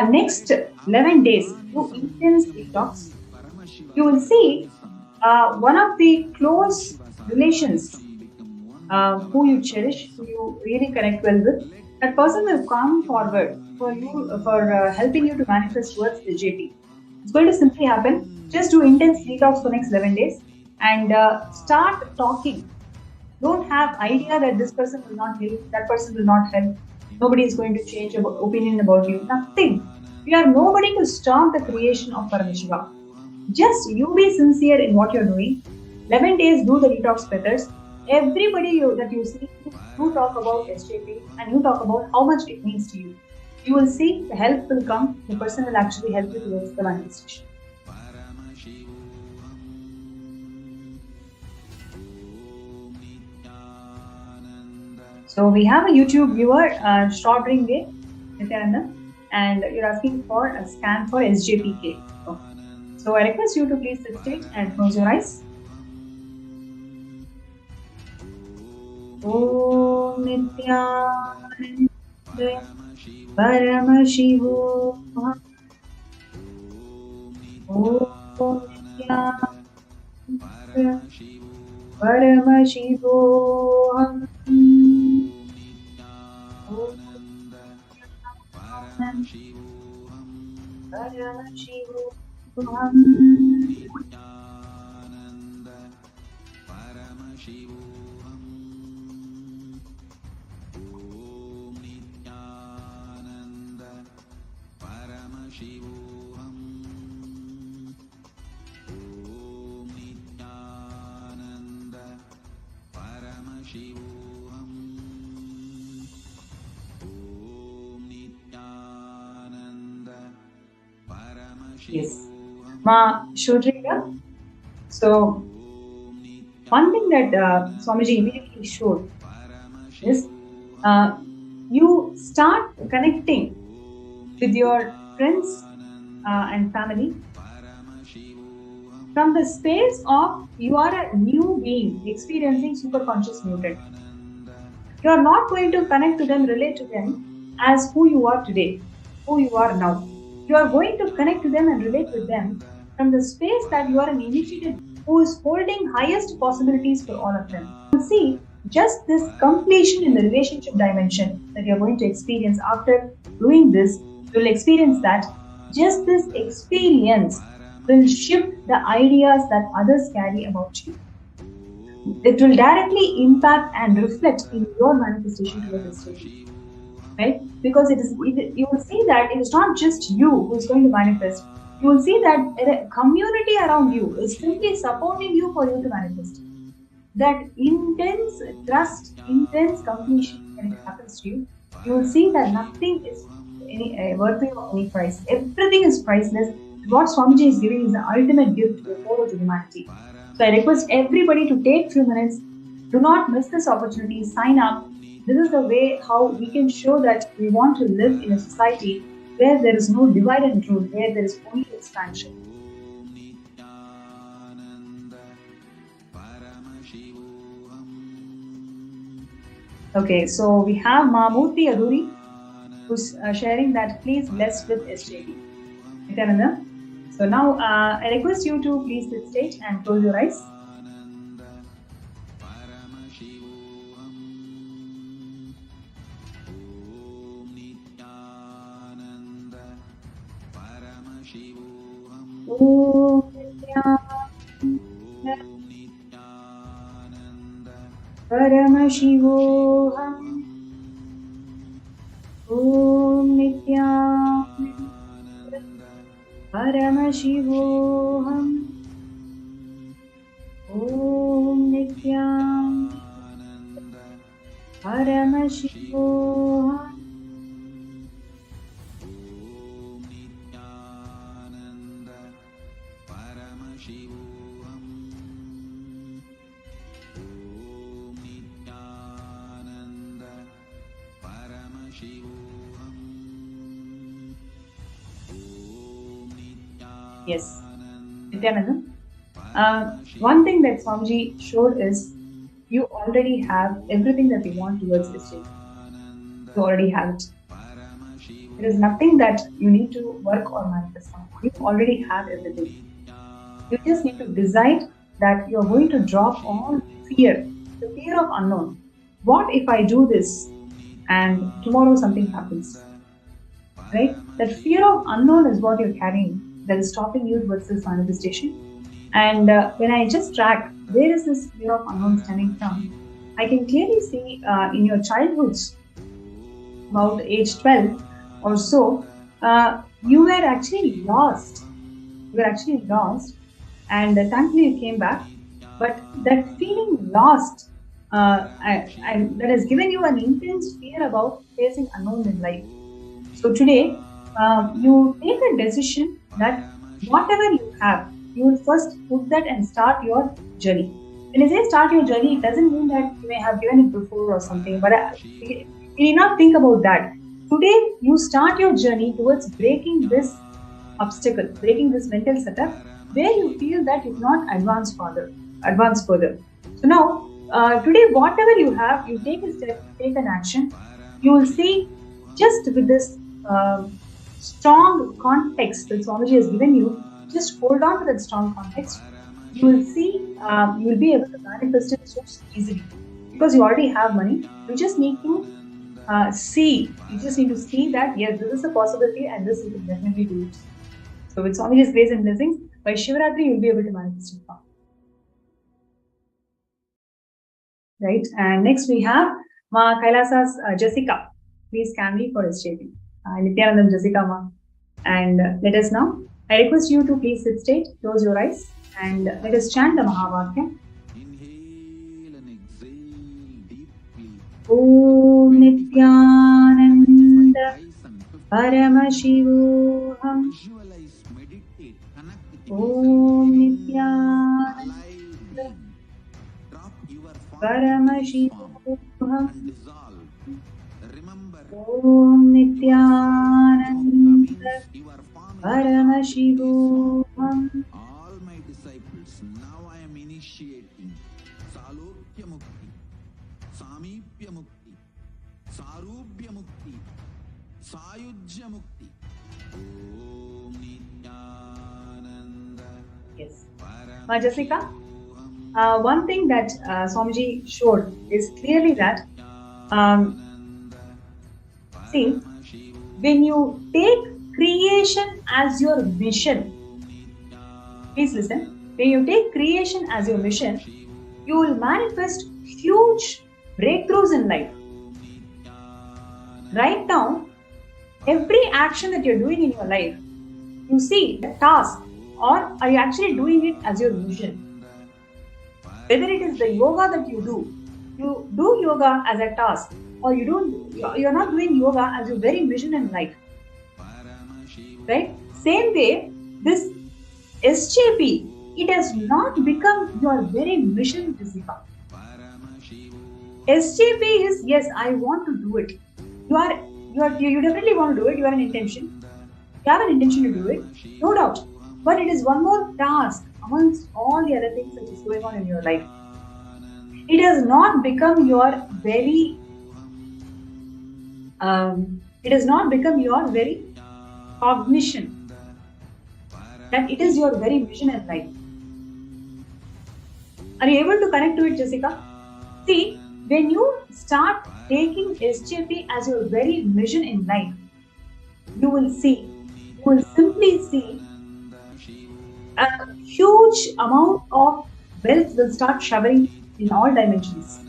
next 11 days, do intense detox. You will see one of the close relations who you cherish, who you really connect well with, that person will come forward for you, for helping you to manifest towards the JP. It's going to simply happen. Just do intense detox for next 11 days and start talking. Don't have idea that this person will not help, that person will not help. Nobody is going to change your opinion about you. Nothing. You are nobody to stop the creation of Paramashivam. Just you be sincere in what you're doing. 11 days, do the detox methods. Everybody that you see, you talk about SJP and you talk about how much it means to you. You will see the help will come. The person will actually help you towards the manifestation. So we have a YouTube viewer, Strawberry Nithyananda, and you're asking for a scan for SJPK. So I request you to please sit straight and close your eyes. Om Nithyananda Paramashivam. Om Nithyananda Paramashivam. Om Paramashivam. Yes. Ma Shodrika. So one thing that Swamiji immediately showed is you start connecting with your friends and family from the space of you are a new being experiencing superconscious mutant. You are not going to connect to them, relate to them as who you are today, who you are now. You are going to connect to them and relate with them from the space that you are an initiated who is holding highest possibilities for all of them. You will see just this completion in the relationship dimension that you are going to experience after doing this. You will experience that just this experience will shift the ideas that others carry about you. It will directly impact and reflect in your manifestation towards the station. Right? Because you will see that it is not just you who is going to manifest. You will see that a community around you is simply supporting you for you to manifest. That intense trust, intense completion when it happens to you, you will see that nothing is worthy of any price. Everything is priceless. What Swamiji is giving is the ultimate gift to the whole of humanity. So I request everybody to take a few minutes. Do not miss this opportunity. Sign up. This is the way how we can show that we want to live in a society where there is no divide and rule, where there is only expansion. Okay, so we have Mamurti Aduri who's sharing that please blessed with SJP. Nithyananda. So now I request you to please sit straight and close your eyes. Om Paramashivam. Om Nithyananda. Paramashivam. Om Nithyananda. Paramashivam. Yes, Nithyananda. One thing that Swamiji showed is you already have everything that you want towards this state. You already have it. There is nothing that you need to work or manifest on. You already have everything. You just need to decide that you're going to drop all fear, the fear of unknown. What if I do this and tomorrow something happens? Right? That fear of unknown is what you're carrying that is stopping you towards this manifestation. And when I just track where is this fear of unknown stemming from, I can clearly see in your childhoods, about age 12 or so, you were actually lost. You were actually lost, and thankfully you came back. But that feeling lost, that has given you an intense fear about facing unknown in life. So today, you take a decision that whatever you have, you will first put that and start your journey. When I say start your journey, it doesn't mean that you may have given it before or something, but you need not think about that. Today, you start your journey towards breaking this obstacle, breaking this mental setup where you feel that you cannot advance further. So now, today, whatever you have, you take a step, take an action. You will see just with this strong context that Swamiji has given you, just hold on to that strong context. You will see, you will be able to manifest it so easily because you already have money. You just need to see. You just need to see that yes, this is a possibility, and this you can definitely do it. So with Swamiji's grace and blessings, by Shivaratri, you'll be able to manifest it. Right, and next we have Ma Kailasa's Jessica. Please can we for SJP. Nithyananda Jessica Ma. And let us now. I request you to please sit straight, close your eyes, and let us chant the Mahavakya. Inhale and exhale deeply. Om Nithyananda Paramashivam. Visualize, meditate, connect with Om Nithyananda Drop your Paramashivam. and dissolve. Remember, Om Nithyananda your form is Paramashivam. all my disciples. Now I am initiating Salokya Mukti, Samipya Mukti, Sarubhya Mukti, Sayujya Mukti. Om Nithyananda. Yes. Jessica, one thing that Swamiji showed is clearly that, see, when you take creation as your mission, please listen, when you take creation as your mission, you will manifest huge breakthroughs in life. Right now, every action that you're doing in your life, you see the task, or are you actually doing it as your mission? Whether it is the yoga that you do yoga as a task, or you're not doing yoga as your very mission in life. Right? Same way, this SJP, it has not become your very mission, Jessica. SJP is, yes, I want to do it. You definitely want to do it. You have an intention. You have an intention to do it, no doubt. But it is one more task amongst all the other things that is going on in your life. It has not become your very cognition that it is your very mission in life. Are you able to connect to it, Jessica? See, when you start taking SJP as your very mission in life, you will simply see a huge amount of wealth will start showering in all dimensions.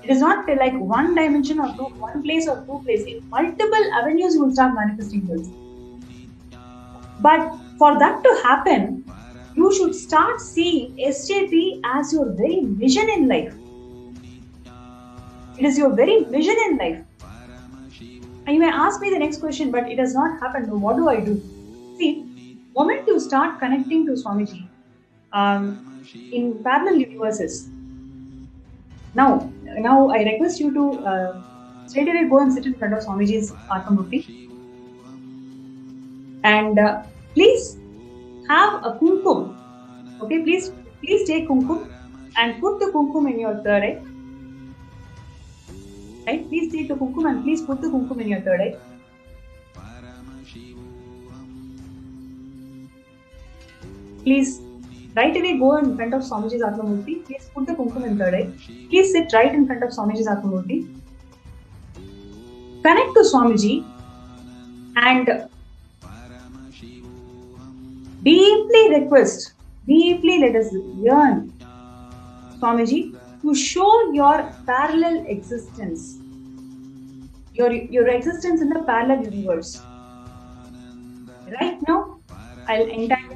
It is not like one dimension or one place or two places. In multiple avenues, you will start manifesting this. But for that to happen, you should start seeing SJP as your very vision in life. It is your very vision in life. And you may ask me the next question, but it has not happened. What do I do? See, the moment you start connecting to Swamiji in parallel universes, now I request you to straight away go and sit in front of Swamiji's Atmamurti. And please have a kumkum. Okay, please take kumkum and put the kumkum in your third eye. Right? Please take the kumkum and please put the kumkum in your third eye. Please right away go in front of Swamiji's Atmamurti. Please put the kumkum in third eye. Please sit right in front of Swamiji's Atmamurti. Connect to Swamiji and deeply request, deeply let us yearn Swamiji to show your parallel existence, your existence in the parallel universe. Right now, I'll entangle.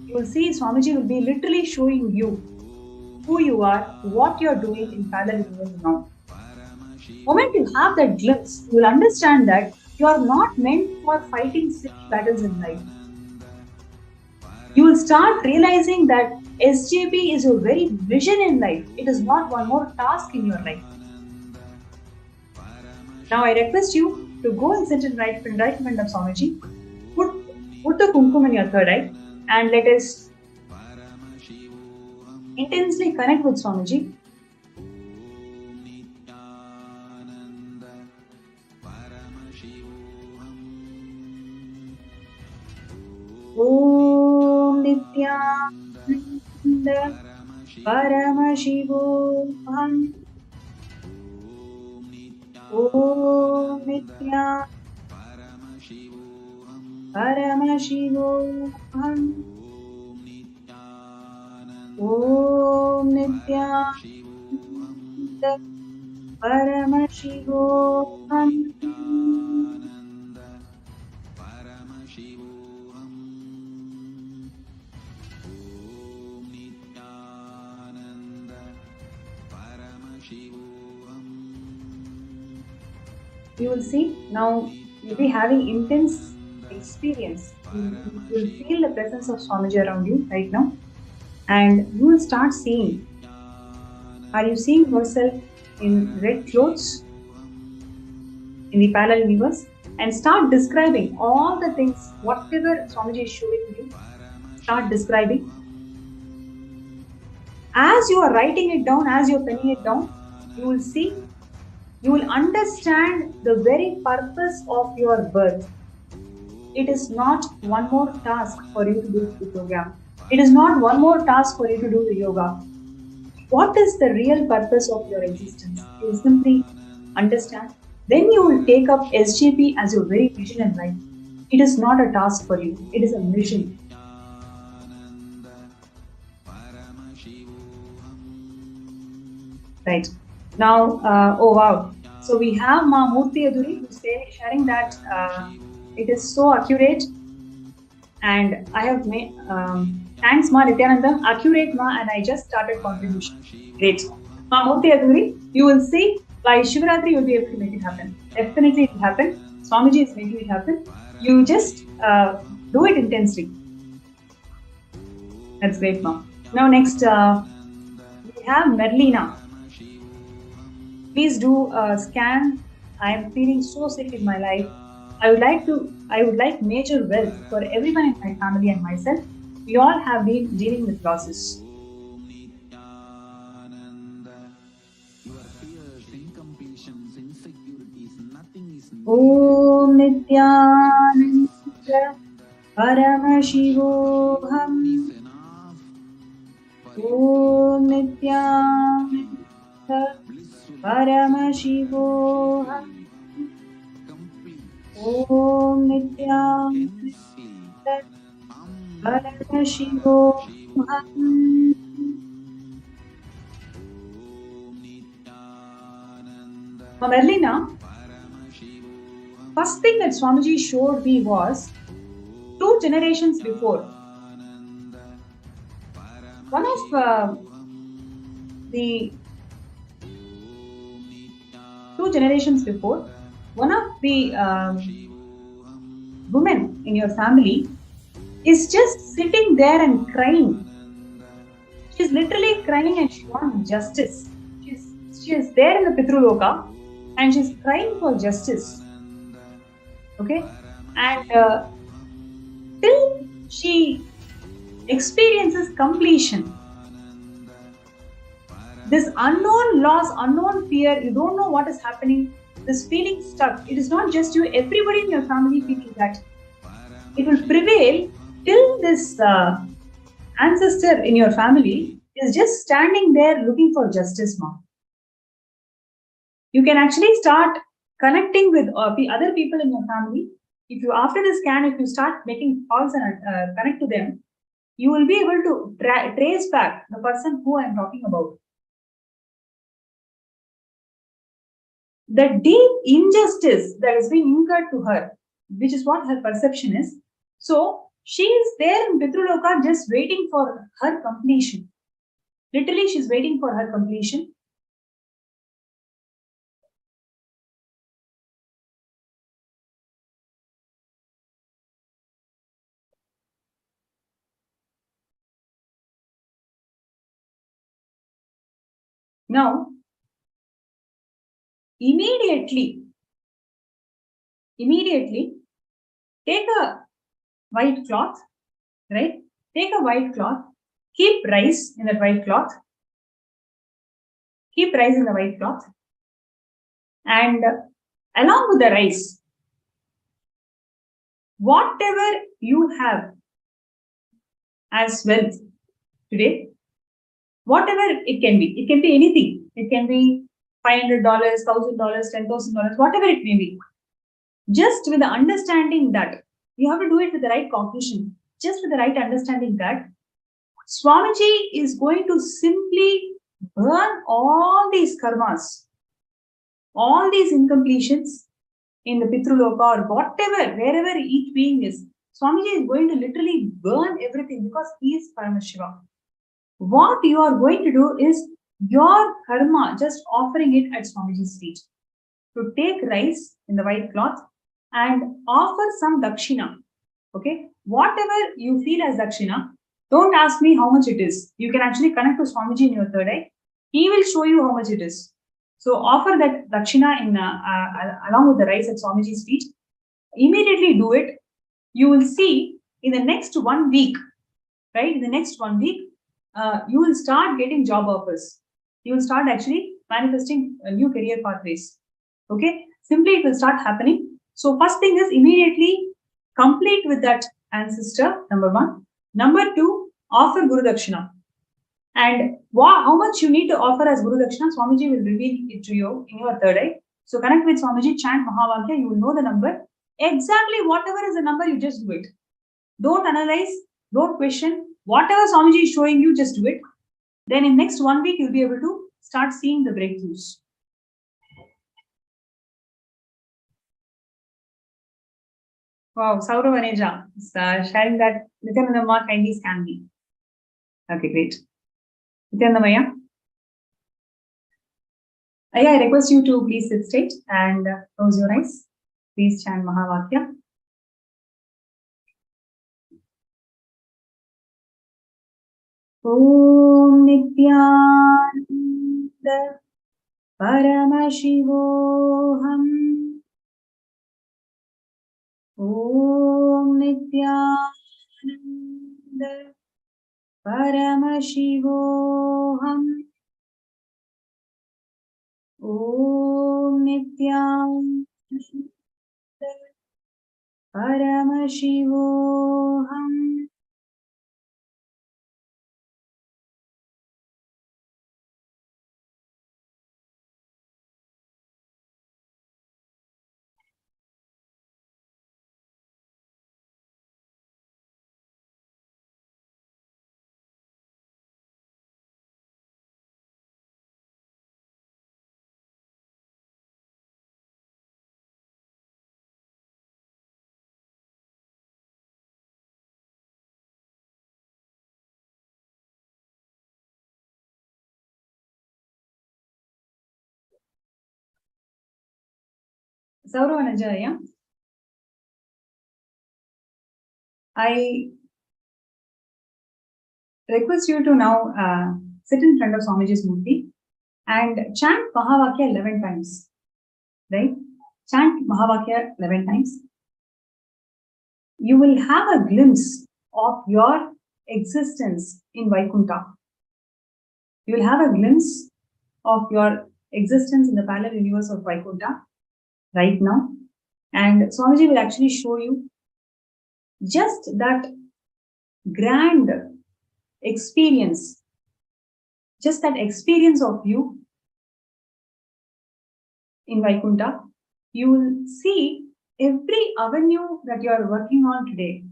You will see Swamiji will be literally showing you who you are, what you're doing in parallel universe now. The moment you have that glimpse, you will understand that you are not meant for fighting silly battles in life. You will start realizing that SJP is your very vision in life. It is not one more task in your life. Now I request you to go and sit in right in front of Swamiji. Put the kumkum in your third eye and let us intensely connect with Swamiji. Om Nithyananda Paramashivam. Om Nithyananda Paramashivam. Om Nithyananda Paramashivam. You will see now you'll be having intense experience. You will feel the presence of Swamiji around you right now, and you will start seeing. Are you seeing yourself in red clothes in the parallel universe? And start describing all the things, whatever Swamiji is showing you. Start describing. As you are writing it down, as you are penning it down, you will see. You will understand the very purpose of your birth. It is not one more task for you to do the program. It is not one more task for you to do the yoga. What is the real purpose of your existence? You will simply understand. Then you will take up SJP as your very vision in life. It is not a task for you. It is a mission. Right. Now, oh wow. So we have Ma Murthy Aduri who's sharing that it is so accurate. And I have made, thanks Ma Nithyananda, accurate Ma, and I just started contribution. Great. Ma Murthy Aduri, you will see by Shivaratri you will be able to make it happen. Definitely it will happen. Swamiji is making it happen. You just do it intensely. That's great, Ma. Now next, we have Merlina. Please do a scan. I am feeling so sick in my life. I would like major wealth for everyone in my family and myself. We all have been dealing with losses. Om Nithyananda Paramashivam. Om Nithyananda Paramashivam. Om Nithyananda Paramashivam. Merlina, first thing that Swamiji showed me was 2 generations before. One of the 2 generations before, one of the women in your family is just sitting there and crying. She's literally crying and she wants justice. She is there in the Pitruloka and she's crying for justice. Okay? And till she experiences completion, this unknown loss, unknown fear, you don't know what is happening, this feeling stuck. It is not just you, everybody in your family feeling that. It will prevail till this ancestor in your family is just standing there looking for justice, mom. You can actually start connecting with other people in your family. If you, after the scan, if you start making calls and connect to them, you will be able to trace back the person who I am talking about. The deep injustice that has been incurred to her, which is what her perception is. So she is there in Pitruloka just waiting for her completion. Literally, she's waiting for her completion. Now, immediately, take a white cloth, right? Take a white cloth, keep rice in that white cloth, keep rice in the white cloth, and along with the rice, whatever you have as wealth today, whatever it can be anything. It can be $500, $1,000, $10,000, whatever it may be. Just with the understanding that you have to do it with the right cognition, just with the right understanding that Swamiji is going to simply burn all these karmas, all these incompletions in the Pitruloka or whatever, wherever each being is. Swamiji is going to literally burn everything because he is Paramashivam. What you are going to do is your karma, just offering it at Swamiji's feet. To take rice in the white cloth and offer some dakshina. Okay, whatever you feel as dakshina, don't ask me how much it is. You can actually connect to Swamiji in your third eye. He will show you how much it is. So offer that dakshina in along with the rice at Swamiji's feet. Immediately do it. You will see in the next 1 week, right? In the next 1 week, you will start getting job offers. You will start actually manifesting new career pathways. Okay, simply it will start happening. So first thing is immediately complete with that ancestor, number 1. Number 2, offer Guru Dakshina. And how much you need to offer as Guru Dakshina, Swamiji will reveal it to you in your third eye. So connect with Swamiji, chant Mahavakya, you will know the number. Exactly whatever is the number, you just do it. Don't analyze, don't question. Whatever Swamiji is showing you, just do it. Then in next 1 week, you'll be able to start seeing the breakthroughs. Wow, Saurav Aneja is sharing that Nithyananda Ma kindly scan me. Okay, great. Nithyananda Maya. I request you to please sit straight and close your eyes. Please chant Mahavakya. Om Nithyananda Paramashivam. Om Nithyananda Paramashivam. Om Nithyananda Paramashivam. Sauravanajaya, I request you to now sit in front of Swamiji's Murti and chant Mahavakya 11 times. Right? Chant Mahavakya 11 times. You will have a glimpse of your existence in Vaikuntha. You will have a glimpse of your existence in the parallel universe of Vaikuntha right now. And Swamiji will actually show you just that grand experience, just that experience of you in Vaikuntha. You will see every avenue that you are working on today,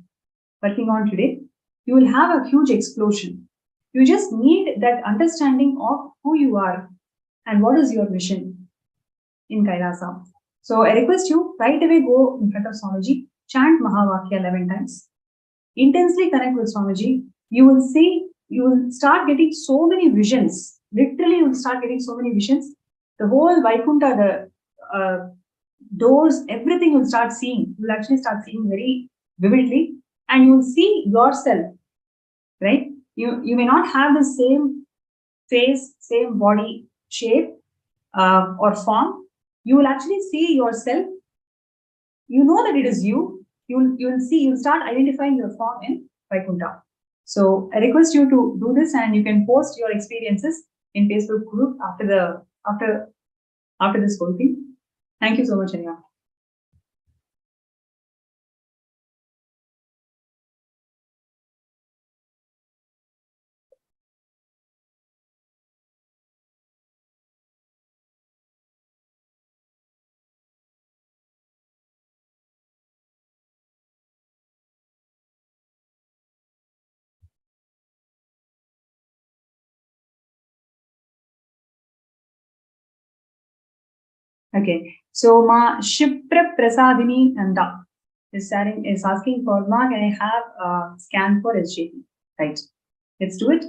you will have a huge explosion. You just need that understanding of who you are and what is your mission in Kailasa. So I request you right away go in front of Swamiji, chant Mahavakya 11 times, intensely connect with Swamiji. You will see, you will start getting so many visions. Literally, you will start getting so many visions. The whole Vaikuntha, the doors, everything you will start seeing. You will actually start seeing very vividly, and you will see yourself, right? You may not have the same face, same body shape or form. You will actually see yourself. You know that it is you. You will start identifying your form in Vaikuntha. So I request you to do this, and you can post your experiences in Facebook group after this whole thing. Thank you so much, Anya. Okay, so Ma Shipra Prasadini Nanda is asking for Ma, can I have a scan for SJP? Right, let's do it.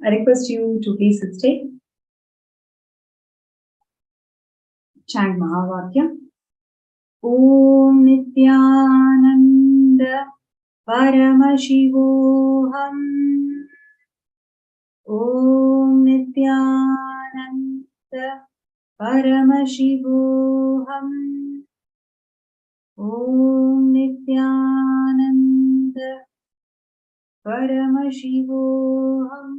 I request you to please sit straight. Chant Mahavakya. Om Nithyananda Paramashivam. Om Nithyananda Paramashivam. Om Nithyananda Paramashivam.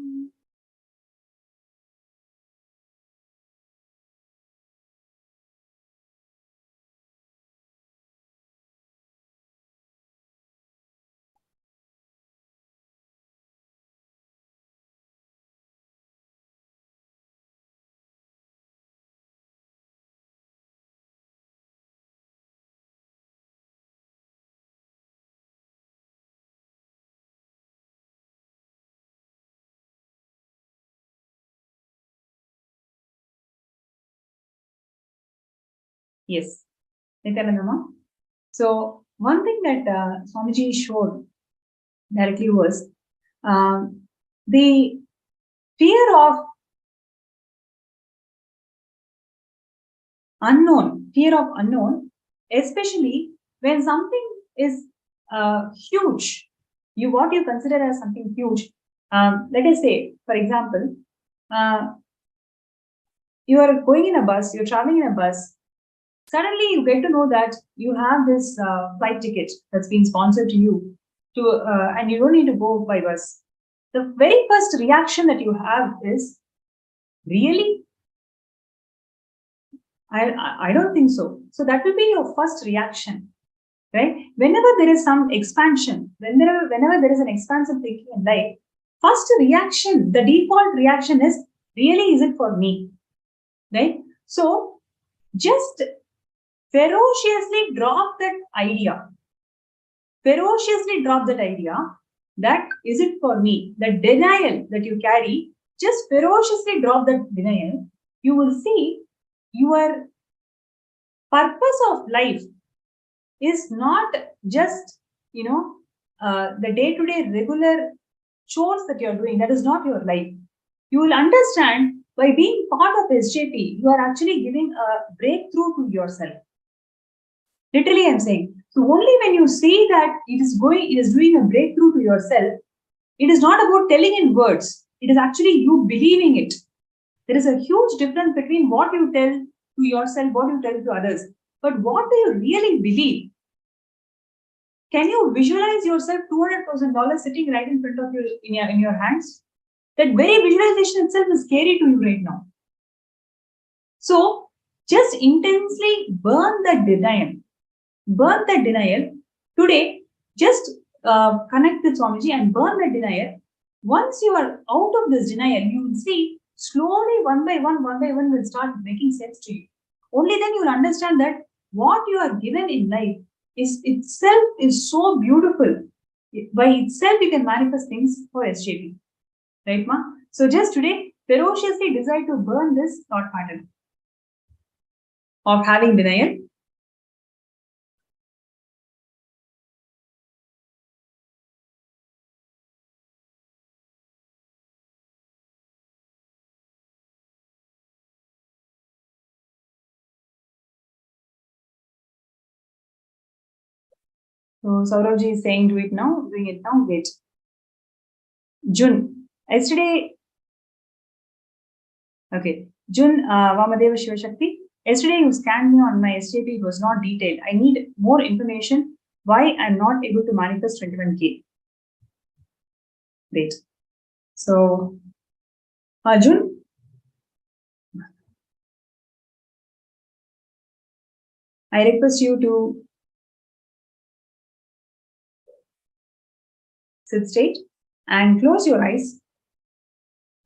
Yes, Nithyananda. So one thing that Swamiji showed directly was the fear of unknown, especially when something is huge, what you consider as something huge. Let us say, for example, you are going in a bus, you're traveling in a bus. Suddenly, you get to know that you have this flight ticket that's been sponsored to you, and you don't need to go by bus. The very first reaction that you have is, really? I don't think so. So that will be your first reaction, right? Whenever there is some expansion, whenever there is an expansive thinking in life, first reaction, the default reaction is, really, is it for me? Right? So just ferociously drop that idea. That is it for me? The denial that you carry, just ferociously drop that denial. You will see your purpose of life is not just, the day-to-day regular chores that you're doing. That is not your life. You will understand By being part of SJP, you are actually giving a breakthrough to yourself. Literally, I'm saying. So only when you see that it is doing a breakthrough to yourself, it is not about telling in words. It is actually you believing it. There is a huge difference between what you tell to yourself, what you tell to others. But what do you really believe? Can you visualize yourself $200,000 sitting right in front of you in your hands? That very visualization itself is scary to you right now. So just intensely burn that denial. Burn that denial. Today, just connect with Swamiji and burn that denial. Once you are out of this denial, you will see slowly one by one will start making sense to you. Only then you will understand that what you are given in life is itself is so beautiful. By itself, you can manifest things for SJP. Right, ma? So just today, ferociously decide to burn this thought pattern of having denial. So Saurabji is saying, do it now, doing it now, wait. June. Yesterday, okay. June, Vamadeva Shivashakti. Yesterday you scanned me on my SJP, it was not detailed. I need more information why I'm not able to manifest 21K. Wait. So, June. I request you to sit straight and close your eyes.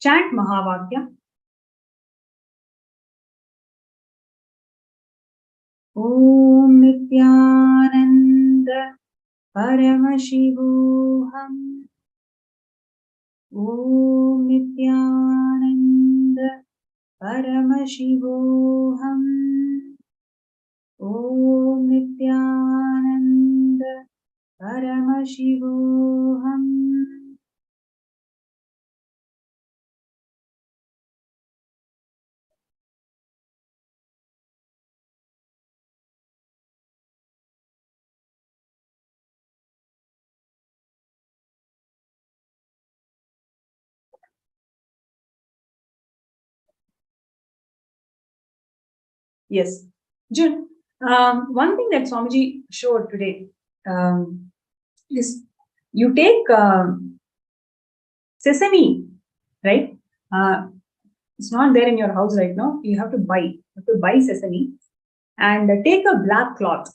Chant Mahavakya. Om Nithyananda Paramashivam. Om Nithyananda Paramashivam. Om Nithyananda Paramashivam. Yes. June, one thing that Swamiji showed today is you take sesame, right? It's not there in your house right now. You have to buy. You have to buy sesame and take a black cloth.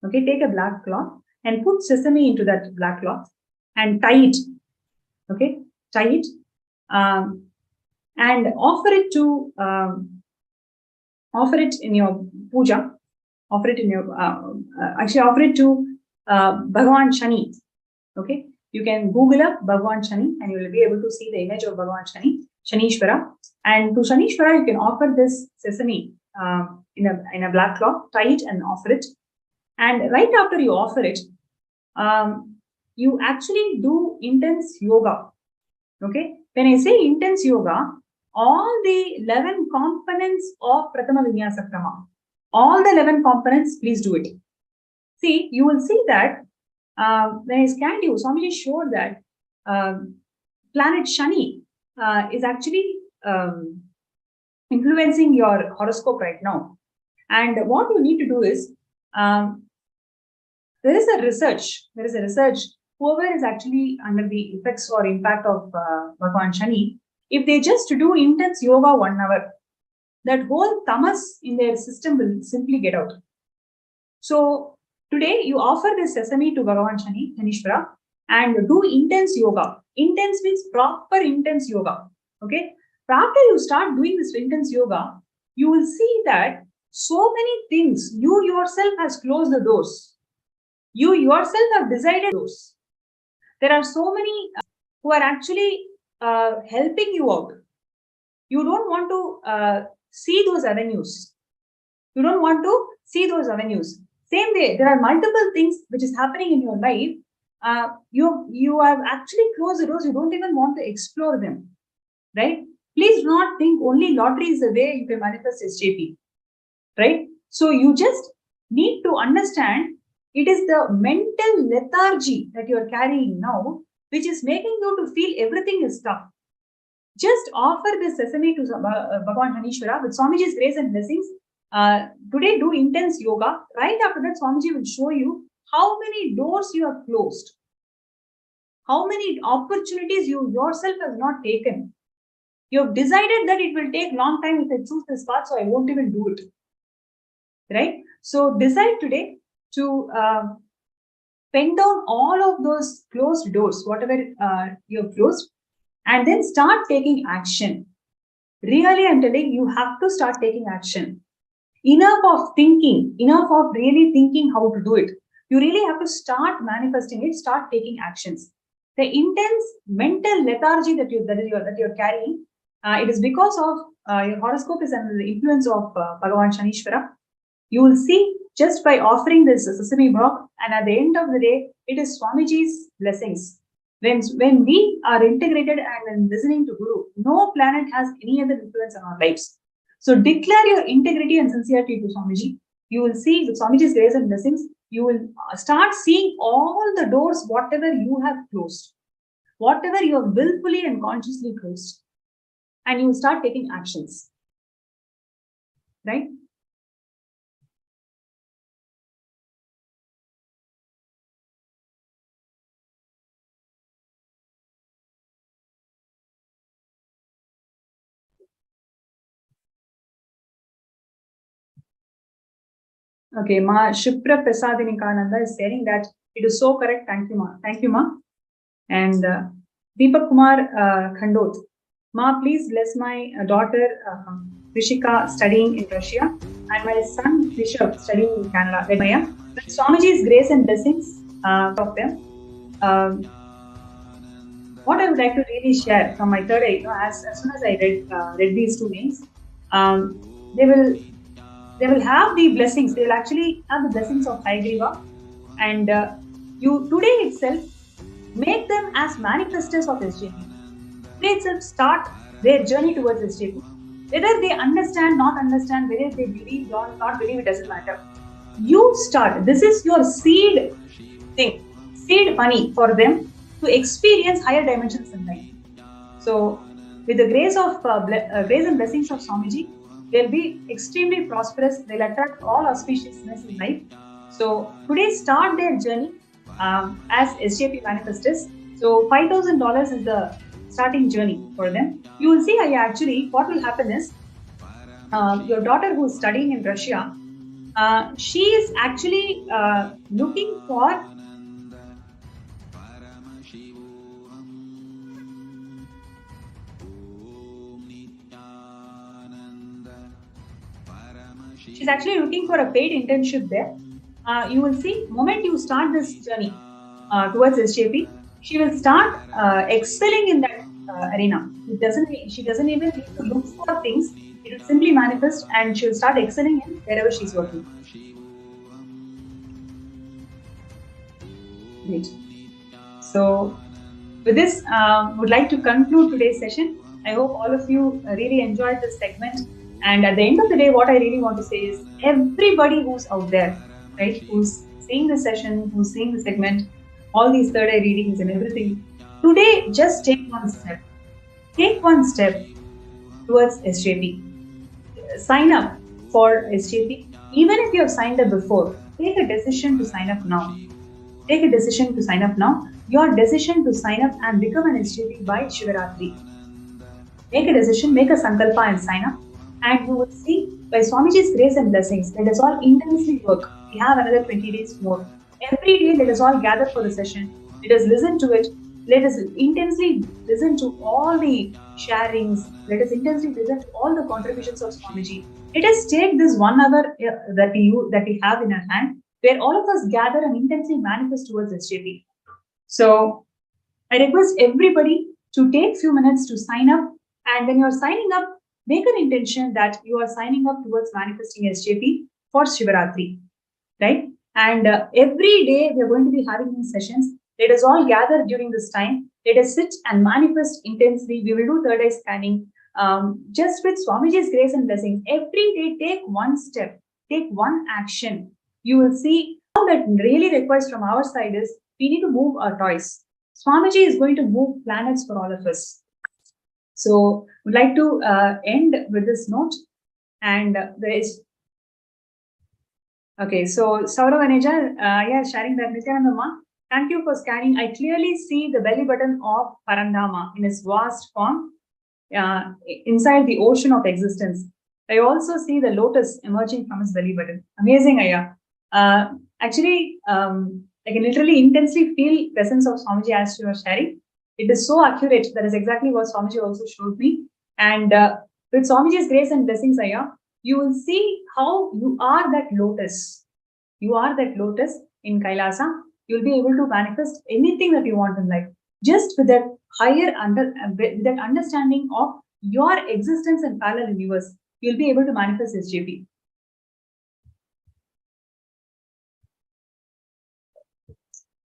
Okay, take a black cloth and put sesame into that black cloth and tie it. Okay, tie it and offer it to offer it in your puja. Offer it in your actually offer it to Bhagavan Shani. Okay, you can Google up Bhagavan Shani and you will be able to see the image of Bhagavan Shani, Shanishwara. And to Shanishwara, you can offer this sesame in a black cloth, tie it and offer it. And right after you offer it, you actually do intense yoga. Okay, when I say intense yoga, all the 11 components of Prathama Vinyasa Krama, all the 11 components, please do it. See, you will see that when I scanned you, Swamiji showed that planet Shani is actually influencing your horoscope right now. And what you need to do is, there is a research, whoever is actually under the effects or impact of Bhagavan Shani, if they just do intense yoga 1 hour, that whole tamas in their system will simply get out. So today you offer this sesame to Bhagavan Shani, Shanishwara, and do intense yoga. Intense means proper intense yoga. Okay. But after you start doing this intense yoga, you will see that so many things, you yourself has closed the doors. You yourself have decided those. There are so many who are actually helping you out. You don't want to see those avenues. You don't want to see those avenues. Same way, there are multiple things which is happening in your life. You have actually closed the doors. You don't even want to explore them, right? Please do not think only lottery is the way you can manifest SJP, right? So you just need to understand it is the mental lethargy that you are carrying now, which is making you to feel everything is tough. Just offer this sesame to Bhagavan Dharshana with Swamiji's grace and blessings. Today, do intense yoga. Right after that, Swamiji will show you how many doors you have closed, how many opportunities you yourself have not taken. You have decided that it will take long time if I choose this path, so I won't even do it. Right? So decide today to pen down all of those closed doors, whatever you have closed, and then start taking action. Really, I'm telling you, have to start taking action. Enough of thinking, enough of really thinking how to do it. You really have to start manifesting it, start taking actions. The intense mental lethargy that you're carrying, it is because of your horoscope is under the influence of Bhagavan Shanishwara. You will see just by offering this sesame block, and at the end of the day, it is Swamiji's blessings. When we are integrated and listening to Guru, no planet has any other influence on our lives. So declare your integrity and sincerity to Swamiji. You will see with Swamiji's grace and blessings, you will start seeing all the doors, whatever you have closed, whatever you have willfully and consciously closed, and you will start taking actions. Right? Okay, Ma Shipra Prasadinikananda is saying that it is so correct. Thank you, Ma. Thank you, Ma. And Deepak Kumar Khandot. Ma, please bless my daughter Rishika studying in Russia and my son Rishabh studying in Canada. With Swamiji's grace and blessings of them. What I would like to really share from my third eye, as soon as I read these two names, they will have the blessings. They will actually have the blessings of Haigriva, and you today itself make them as manifestors of SJP. Today itself start their journey towards SJP. Whether they understand, not understand, whether they believe or not believe, it doesn't matter. You start. This is your seed thing, seed money for them to experience higher dimensions in life. So, with the grace of grace and blessings of Swamiji, they'll be extremely prosperous. They'll attract all auspiciousness in life. So today, start their journey as SJP manifestors. So $5,000 is the starting journey for them. You will see, what will happen is, your daughter who is studying in Russia, she is actually looking for she's actually looking for a paid internship there. You will see, moment you start this journey towards SJP, she will start excelling in that arena. She doesn't even need to look for things. It will simply manifest, and she will start excelling in wherever she's working. Great. So, with this, would like to conclude today's session. I hope all of you really enjoyed this segment. And at the end of the day, what I really want to say is, everybody who's out there, right, who's seeing the session, who's seeing the segment, all these third eye readings and everything, today just take one step. Take one step towards SJP. Sign up for SJP. Even if you have signed up before, take a decision to sign up now. Take a decision to sign up now. Your decision to sign up and become an SJP by Shivaratri. Make a decision, make a sankalpa and sign up. And you will see, by Swamiji's grace and blessings, let us all intensely work. We have another 20 days more. Every day, let us all gather for the session. Let us listen to it. Let us intensely listen to all the sharings. Let us intensely listen to all the contributions of Swamiji. Let us take this 1 hour that we have in our hand, where all of us gather and intensely manifest towards SJP. So, I request everybody to take few minutes to sign up. And when you are signing up, make an intention that you are signing up towards manifesting SJP for Shivaratri, right? And every day we are going to be having these sessions. Let us all gather during this time. Let us sit and manifest intensely. We will do third eye scanning. just with Swamiji's grace and blessings, every day take one step, take one action. You will see all that really requires from our side is we need to move our toys. Swamiji is going to move planets for all of us. So, would like to end with this note. And there is okay. So, Saurav Aneja, sharing that Nithyananda Ma. Thank you for scanning. I clearly see the belly button of Parandama in its vast form inside the ocean of existence. I also see the lotus emerging from its belly button. Amazing, Aya. Actually, I can literally intensely feel presence of Swamiji as you are sharing. It is so accurate. That is exactly what Swamiji also showed me. And with Swamiji's grace and blessings, Aya, you will see how you are that lotus. You are that lotus in Kailasa. You'll be able to manifest anything that you want in life. Just with that higher with that understanding of your existence in parallel universe, you'll be able to manifest SJP.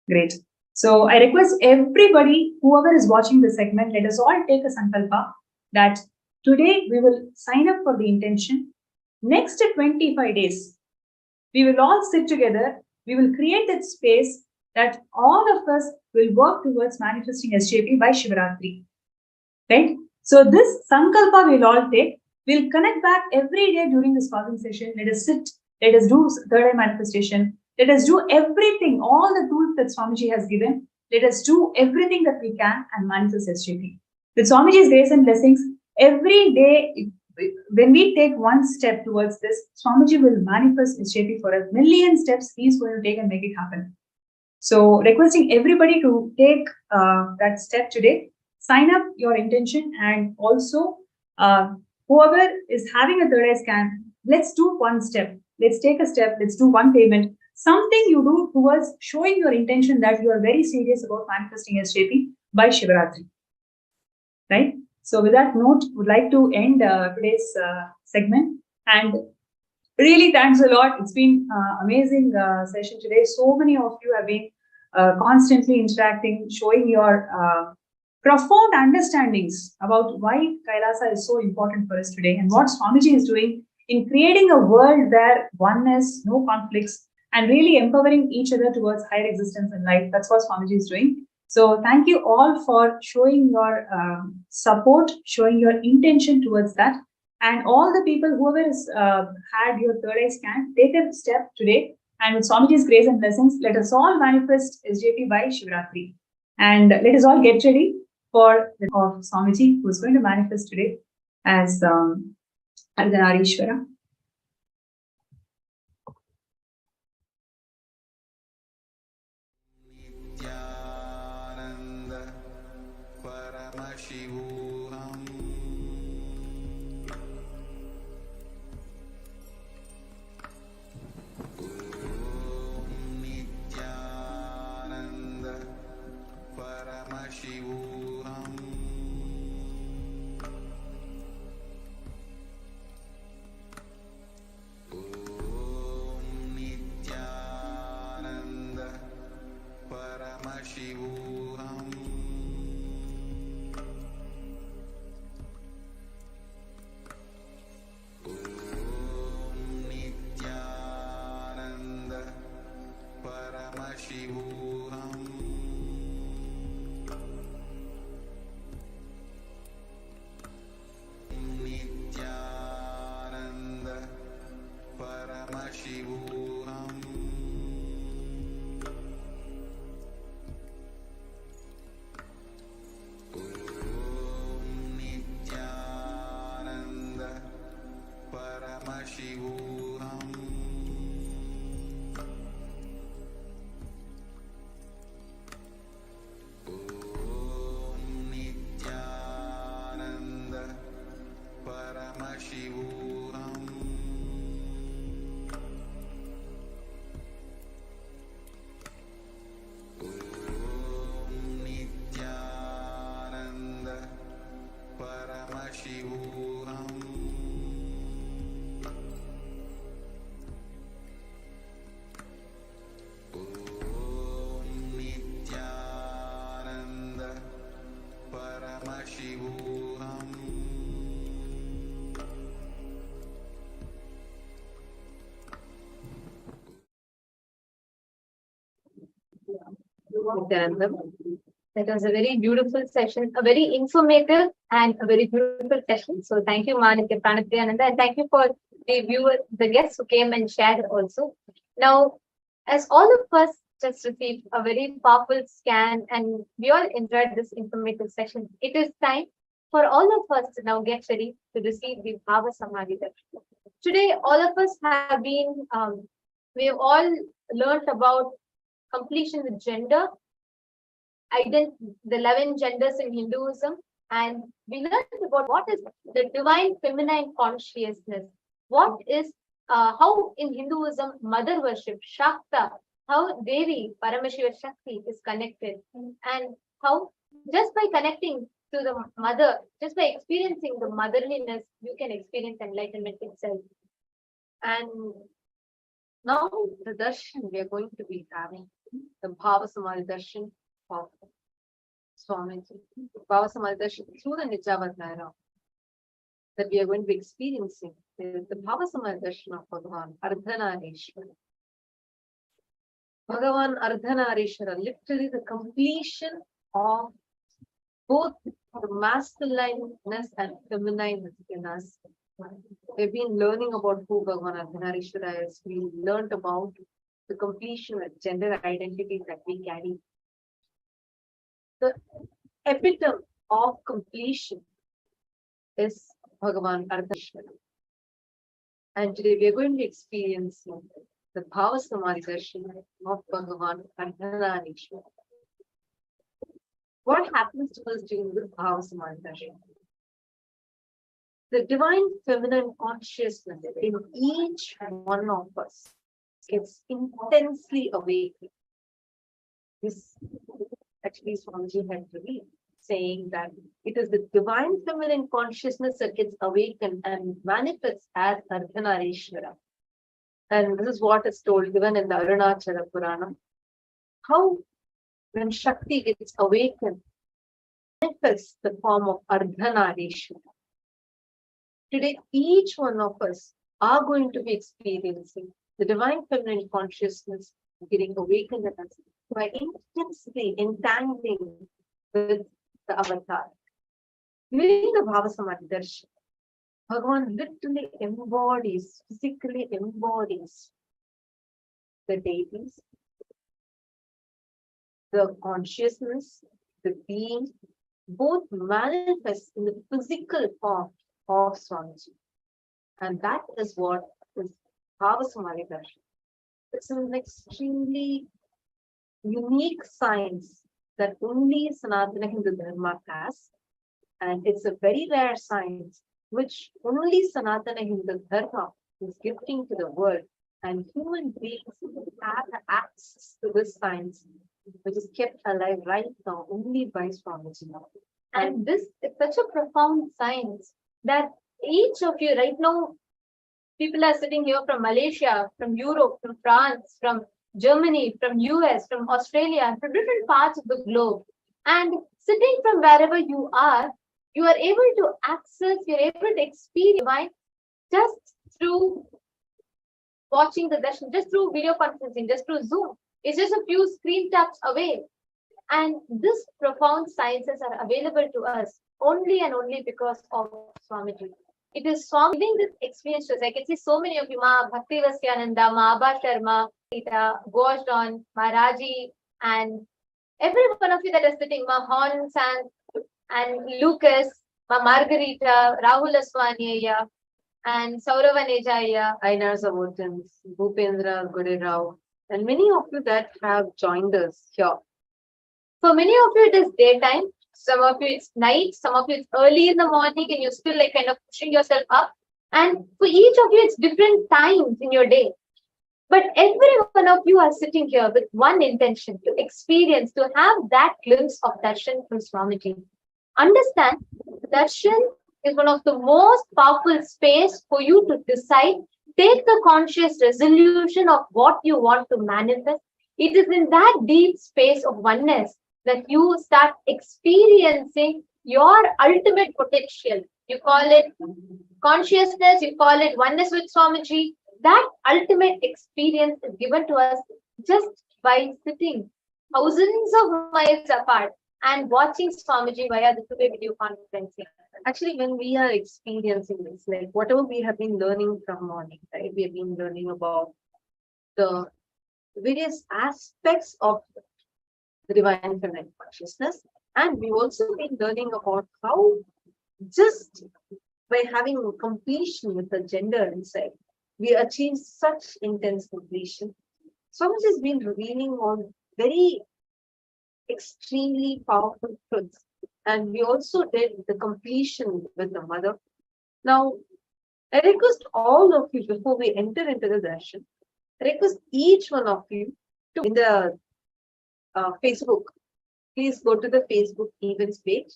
Great. So I request everybody, whoever is watching this segment, let us all take a sankalpa that today we will sign up for the intention. Next 25 days, we will all sit together. We will create that space that all of us will work towards manifesting SJP by Shivaratri. Right? So this sankalpa we'll all take. We'll connect back every day during this pausing session. Let us sit. Let us do third eye manifestation. Let us do everything, all the tools that Swamiji has given. Let us do everything that we can and manifest SJP. With Swamiji's grace and blessings, every day, when we take one step towards this, Swamiji will manifest SJP for a million steps he's going to take and make it happen. So requesting everybody to take that step today, sign up your intention, and also whoever is having a third eye scan, let's do one step. Let's take a step. Let's do one payment. Something you do towards showing your intention that you are very serious about manifesting SJP by Shivaratri. Right? So with that note, would like to end today's segment. And really, thanks a lot. It's been amazing session today. So many of you have been constantly interacting, showing your profound understandings about why Kailasa is so important for us today and what Swamiji is doing in creating a world where oneness, no conflicts, and really empowering each other towards higher existence in life. That's what Swamiji is doing. So thank you all for showing your support, showing your intention towards that. And all the people, whoever has had your third eye scan, take a step today. And with Swamiji's grace and blessings, let us all manifest SJP by Shivaratri. And let us all get ready for the of Swamiji, who is going to manifest today as Ardhanareeshwara. Nithyananda Paramashivam Nithyananda Paramashivam Nithyananda Paramashivam Nithyananda Paramashivam Nithyananda. That was a very beautiful session, a very informative and a very beautiful session. So thank you, Manitya Pranatyananda, and thank you for the viewers, the guests who came and shared also. Now, as all of us just received a very powerful scan and we all enjoyed this informative session, it is time for all of us to now get ready to receive the Bhava Samadhi Darshan. Today, all of us have been, we have all learned about completion with gender, the 11 genders in Hinduism, and we learned about what is the divine feminine consciousness, what is, how in Hinduism, mother worship, Shakta, how Devi, Paramashiva Shakti is connected, and how just by connecting to the mother, just by experiencing the motherliness, you can experience enlightenment itself. And now the darshan we are going to be having, the Bhava Samadhi darshan of Swamiji, Bhava Samadhi darshan through the Nijavatara that we are going to be experiencing is the Bhava Samadhi darshan of Bhagavan Ardhanareeshwara. Bhagavan Ardhanareeshwara, literally the completion of both the masculineness and feminineness in us. We've been learning about who Bhagavan Ardhanareeshwara is. We learned about the completion of gender identities that we carry. The epitome of completion is Bhagavan Ardhanareeshwara. And today we are going to be experiencing the Bhava Samadhi darshan of Bhagavan Ardhanareeshwara. What happens to us during the Bhava Samadhi darshan? The divine feminine consciousness in each one of us gets intensely awakened. This actually Swamiji had revealed, saying that it is the divine feminine consciousness that gets awakened and manifests as Ardhanareeshwara. And this is what is told given in the Arunachala Purana. How when Shakti gets awakened, manifests the form of Ardhanareeshwara. Today, each one of us are going to be experiencing the divine feminine consciousness getting awakened in us by intensely entangling with the avatar. During the Bhava Samadhi darshan, Bhagavan literally embodies, physically embodies the deities, the consciousness, the being, both manifest in the physical form of Swamiji. And that is what is Bhava Samadhi darshan. It's an extremely unique science that only Sanatana Hindu Dharma has. And it's a very rare science which only Sanatana Hindu Dharma is gifting to the world. And human beings have access to this science, which is kept alive right now only by Swamiji. And this is such a profound science that each of you right now, people are sitting here from Malaysia, from Europe, from France, from Germany, from US, from Australia, from different parts of the globe. And sitting from wherever you are able to access, you're able to experience divine just through watching the darshan, just through video conferencing, just through Zoom. It's just a few screen taps away. And this profound sciences are available to us only and only because of Swamiji. It is Swami giving this experience to us. I can see so many of you, Ma Bhakti Vasyananda, Ma Abha Sharma, Rita, Goshdon, Ma Raji, and every one of you that are sitting, Ma Hon San, and Lucas, Ma Margarita, Rahul Aswaniya, and Saurava Nejaya, Ainar Savotans, Bhupendra Gurerao, and many of you that have joined us here. For many of you, it is daytime. Some of you, it's night. Some of you, it's early in the morning, and you're still like kind of pushing yourself up. And for each of you, it's different times in your day. But every one of you are sitting here with one intention: to experience, to have that glimpse of darshan from Swamiji. Understand, darshan is one of the most powerful space for you to decide, take the conscious resolution of what you want to manifest. It is in that deep space of oneness that you start experiencing your ultimate potential. You call it consciousness, you call it oneness with Swamiji. That ultimate experience is given to us just by sitting thousands of miles apart and watching Swamiji via the two-way video conferencing. Actually, when we are experiencing this, like whatever we have been learning from morning, right? We have been learning about the various aspects of the divine feminine consciousness, and we've also been learning about how just by having completion with the gender inside, we achieve such intense completion. Swamiji has been revealing on very extremely powerful truths. And we also did the completion with the mother. Now, I request all of you before we enter into the darshan, I request each one of you to in the Facebook, please go to the Facebook events page.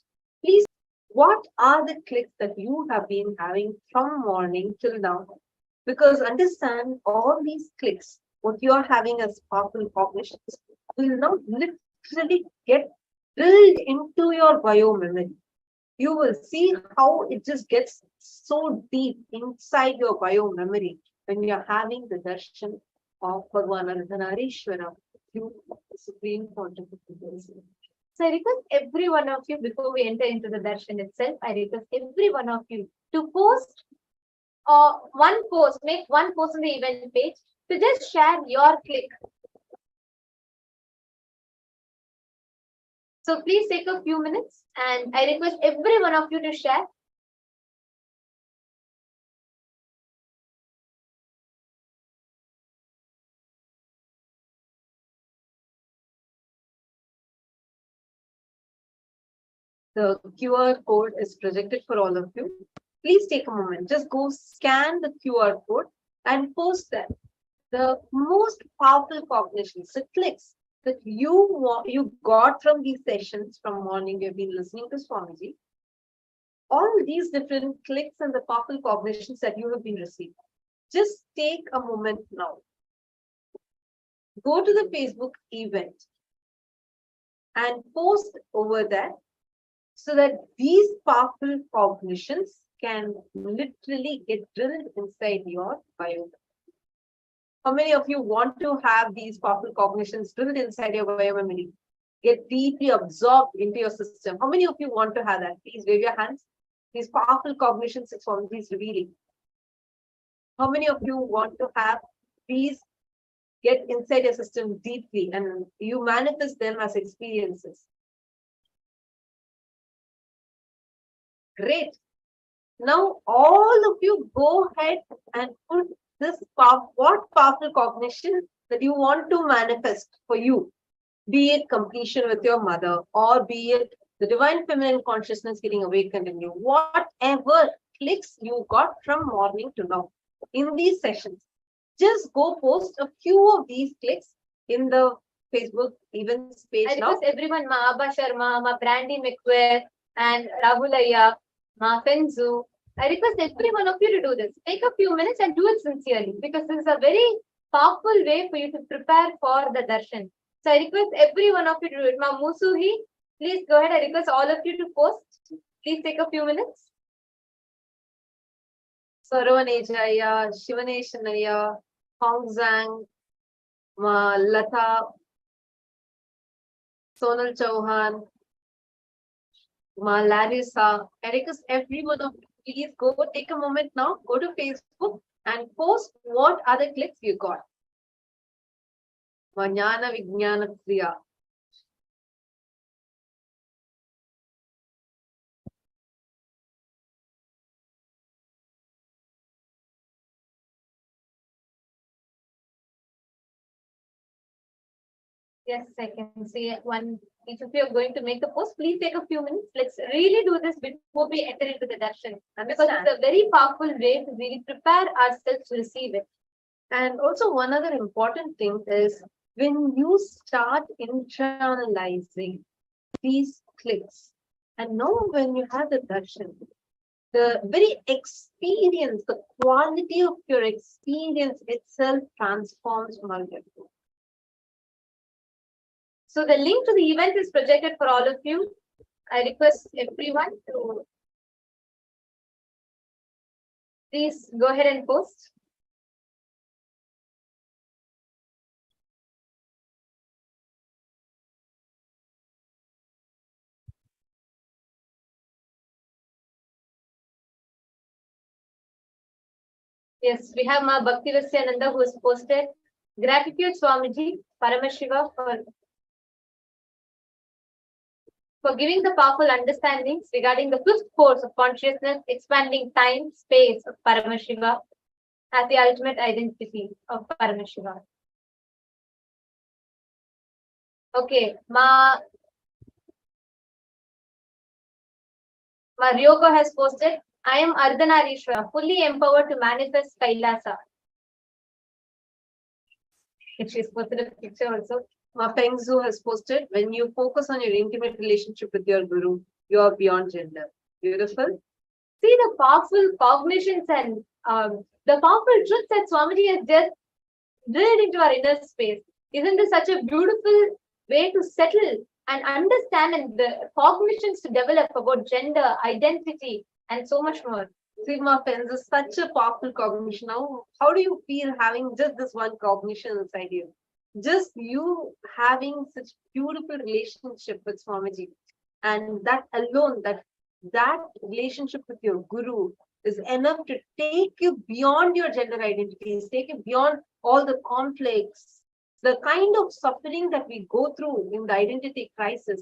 Please, what are the clicks that you have been having from morning till now? Because understand all these clicks, what you are having as powerful cognitions, will now literally get drilled into your bio memory. You will see how it just gets so deep inside your bio memory when you're having the darshan of Bhagavan Ardhanareeshwara, you supreme pontifical. So I request every one of you, before we enter into the darshan itself, I request every one of you to post one post, make one post on the event page to just share your click. So please take a few minutes and I request every one of you to share. The QR code is projected for all of you. Please take a moment, just go scan the QR code and post that. The most powerful cognitions, the clicks that you got from these sessions from morning, you've been listening to Swamiji, all these different clicks and the powerful cognitions that you have been receiving. Just take a moment now. Go to the Facebook event and post over there so that these powerful cognitions can literally get drilled inside your bio. How many of you want to have these powerful cognitions drilled inside your bio memory? Get deeply absorbed into your system. How many of you want to have that? Please wave your hands. These powerful cognitions Swamiji is revealing. How many of you want to have these get inside your system deeply and you manifest them as experiences? Great. Now all of you go ahead and put this what powerful cognition that you want to manifest for you, be it completion with your mother or be it the divine feminine consciousness getting awakened in you, whatever clicks you got from morning to now in these sessions, just go post a few of these clicks in the Facebook events page. I request everyone, Ma Abba Sharma, Ma Brandy McQuare, and Rahulaya, Ma Fenzu. I request every one of you to do this. Take a few minutes and do it sincerely because this is a very powerful way for you to prepare for the darshan. So I request every one of you to do it. Ma Musuhi, please go ahead. I request all of you to post. Please take a few minutes. Saravanejaya, Shivaneshanaya, Hong Zhang, Ma Lata, Sonal Chauhan, Ma Larissa. I request every one of you, please go take a moment now, go to Facebook and post what other clicks you got. Vajnana Vijnana Kriya. Yes, I can see one. Each of you are going to make a post. Please take a few minutes. Let's really do this before we enter into the darshan. Because it's a very powerful way to really prepare ourselves to receive it. And also one other important thing is when you start internalizing these clicks, and now when you have the darshan, the very experience, the quality of your experience itself transforms multiple. So the link to the event is projected for all of you. I request everyone to please go ahead and post. Yes, we have Ma Bhaktivasyananda who has posted gratitude Swamiji, Paramashiva for giving the powerful understandings regarding the fifth force of consciousness, expanding time, space of Paramashiva as the ultimate identity of Paramashiva. Okay, Ma Ryoko has posted, I am Ardhanareeshwara, fully empowered to manifest Kailasa. She's posted a picture also. Ma Pengzu has posted, when you focus on your intimate relationship with your guru, you are beyond gender. Beautiful. See the powerful cognitions and the powerful truths that Swamiji has just drilled into our inner space. Isn't this such a beautiful way to settle and understand and the cognitions to develop about gender, identity, and so much more? Sigma Pens is such a powerful cognition. Now, how do you feel having just this one cognition inside you? Just you having such beautiful relationship with Swamiji, and that alone, that relationship with your guru is enough to take you beyond your gender identities, take you beyond all the conflicts, the kind of suffering that we go through in the identity crisis.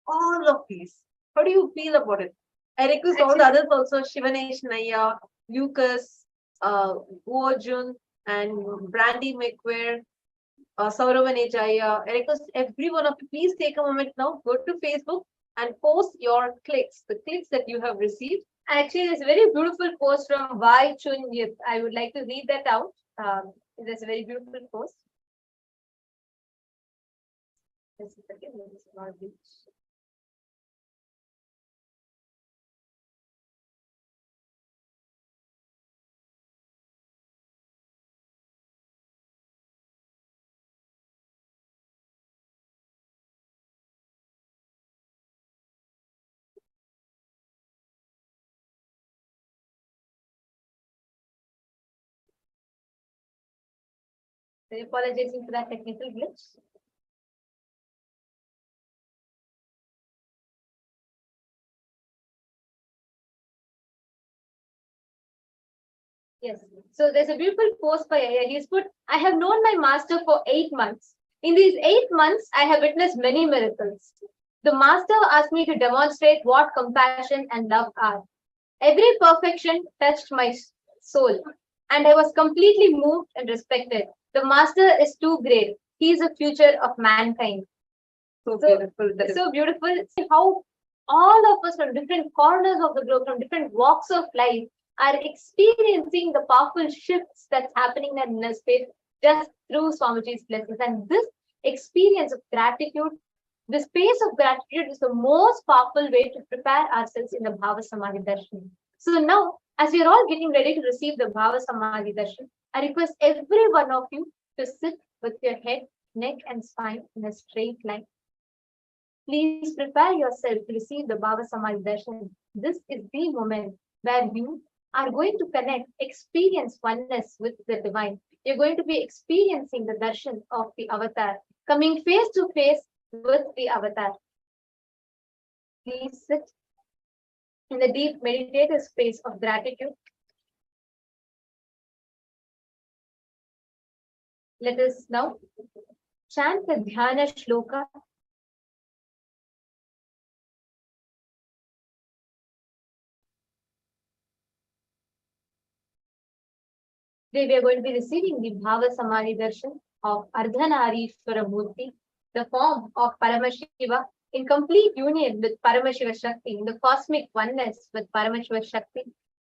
All of these. How do you feel about it? I request all the others also, Shivanesh Naya, Lucas, Gojun, and Brandy McQuare, Sauravanejaya. I request every one of you, please take a moment now, go to Facebook and post your clicks, the clicks that you have received. Actually, there's a very beautiful post from Wai Chun Yip. I would like to read that out. There's a very beautiful post. Just a second, let me small bit. So apologizing for that technical glitch. Yes. So there's a beautiful post by Aya. He's put, I have known my master for 8 months. In these 8 months, I have witnessed many miracles. The master asked me to demonstrate what compassion and love are. Every perfection touched my soul, and I was completely moved and respected. The master is too great. He is the future of mankind. So beautiful. So beautiful. See how all of us from different corners of the globe, from different walks of life, are experiencing the powerful shifts that's happening in inner space just through Swamiji's blessings. And this experience of gratitude, the space of gratitude is the most powerful way to prepare ourselves in the Bhava Samadhi Darshan. So now, as we are all getting ready to receive the Bhava Samadhi Darshan, I request every one of you to sit with your head, neck, and spine in a straight line. Please prepare yourself to receive the Bhava Samadhi Darshan. This is the moment where you are going to connect, experience oneness with the divine. You're going to be experiencing the darshan of the avatar, coming face to face with the avatar. Please sit in the deep meditative space of gratitude. Let us now chant the Dhyana Shloka. Today we are going to be receiving the Bhava Samadhi Darshan of Ardhanareeshwara Murti, the form of Paramashiva, in complete union with Paramashiva Shakti, in the cosmic oneness with Paramashiva Shakti,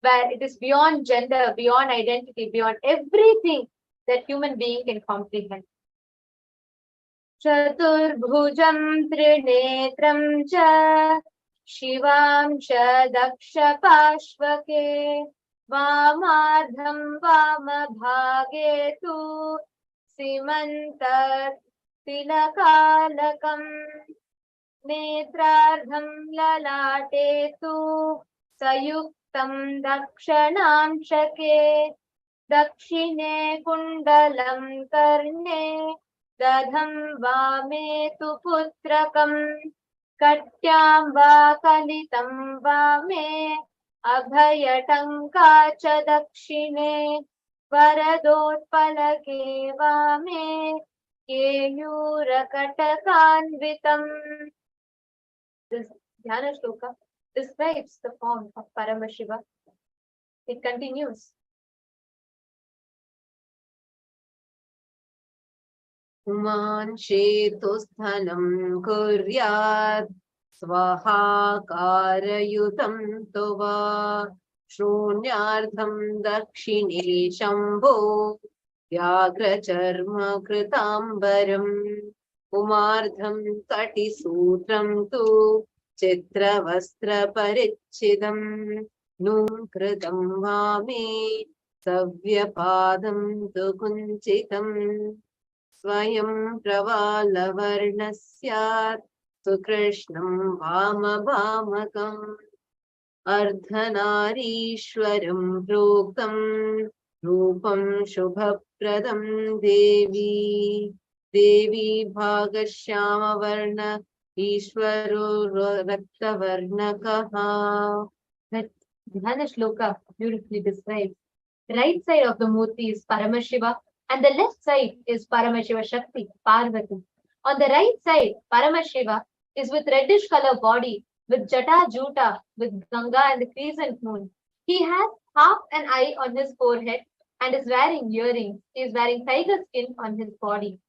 where it is beyond gender, beyond identity, beyond everything that human being can comprehend. Chaturbhujam Trinetram cha Shivam cha Daksha Pashvake Vamadham Vamabhage tu Simantat Tilakalakam Netrardham Lalate tu Sayuktam Dakshanam Shake Dakshine Kundalam Karne Dadham Vame tu Putrakam Katyam Va Kalitam Vame Abhayatanka cha dakshine वरदोत्पलके वामे केयूरकटकान्वितम्. This Dhyana Shloka describes the form of Paramashiva. It continues. Uman Shetusthanam Kuryat Swahakarayutam Tova Shrunyardham Dakshine Shambho Vyagracharma Kritambaram Umardham Katisutram Tu Chitravastra Parichidam Nukritam Vame Savyapadam Tu Kunchitam Swayam Pravalavarnasyat Sukrishnam Vamabhamakam Ardhanareeshwaram Proktam Rupam Shubhapradam Devi Bhagashyama Varna Ishwaro Raktavarnakaha. That Dhyana Shloka beautifully describes. The right side of the Murti is Paramashiva and the left side is Paramashiva Shakti, Parvati. On the right side, Paramashiva is with reddish color body, with Jata Juta, with Ganga and the crescent moon. He has half an eye on his forehead and is wearing earrings. He is wearing tiger skin on his body.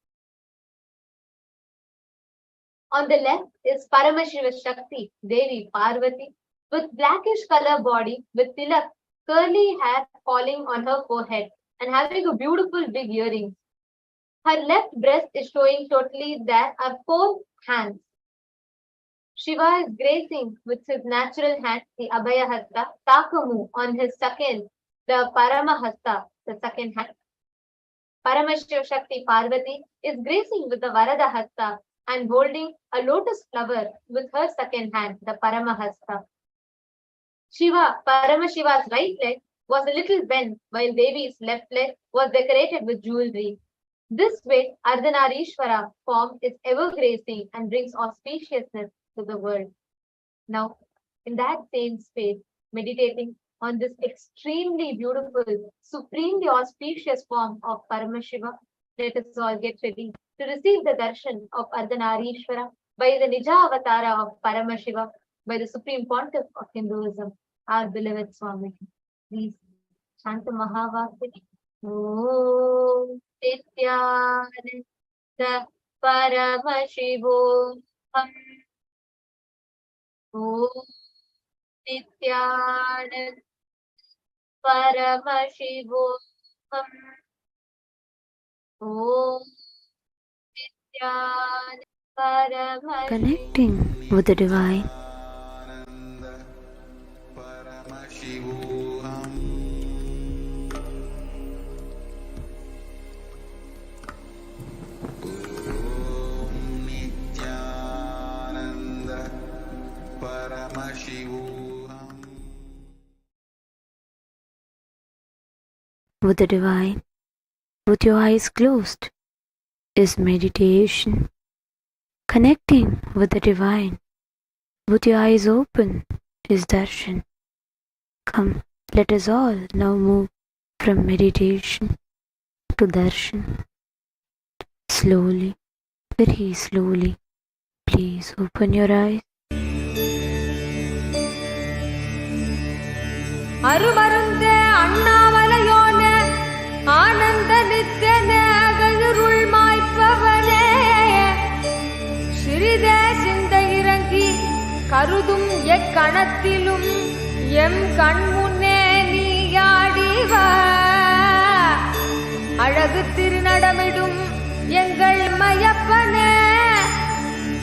On the left is Paramashiva Shakti, Devi Parvati, with blackish color body, with tilak, curly hair falling on her forehead and having a beautiful big earrings. Her left breast is showing totally. There are 4 hands. Shiva is gracing with his natural hand, the Abhaya Hasta, Takamu on his second, the Paramahasta, the second hand. Paramashiva Shakti Parvati is gracing with the Varada Hasta and holding a lotus flower with her second hand, the Paramahasta. Paramashiva's right leg was a little bent, while Devi's left leg was decorated with jewelry. This way, Ardhanareeshwara form is ever gracing and brings auspiciousness to the world. Now, in that same space, meditating on this extremely beautiful, supremely auspicious form of Paramashiva, let us all get ready to receive the darshan of Ardhanareeshwara by the Nija Avatara of Paramashiva, by the Supreme Pontiff of Hinduism, our beloved Swami. Please chant the Mahavakya. Om Nithyananda Paramashivam. Om Nithyananda Paramashivam. Om Nithyananda Paramashivam. Connecting with the divine. With the divine, with your eyes closed, is meditation. Connecting with the divine, with your eyes open, is darshan. Come, let us all now move from meditation to darshan. Slowly, very slowly, please open your eyes. அருமருந்தே அண்ணாமலையோனே ஆனந்த நித்தியனே அகழுருள் மாய்ப்பவனே சிறிதே சிந்தை இறங்கி கருதும் எக்கணத்திலும் M கண்முன்னே நீயாடிவ அழகு திருநடமிடும் எங்கள் மயப்பனே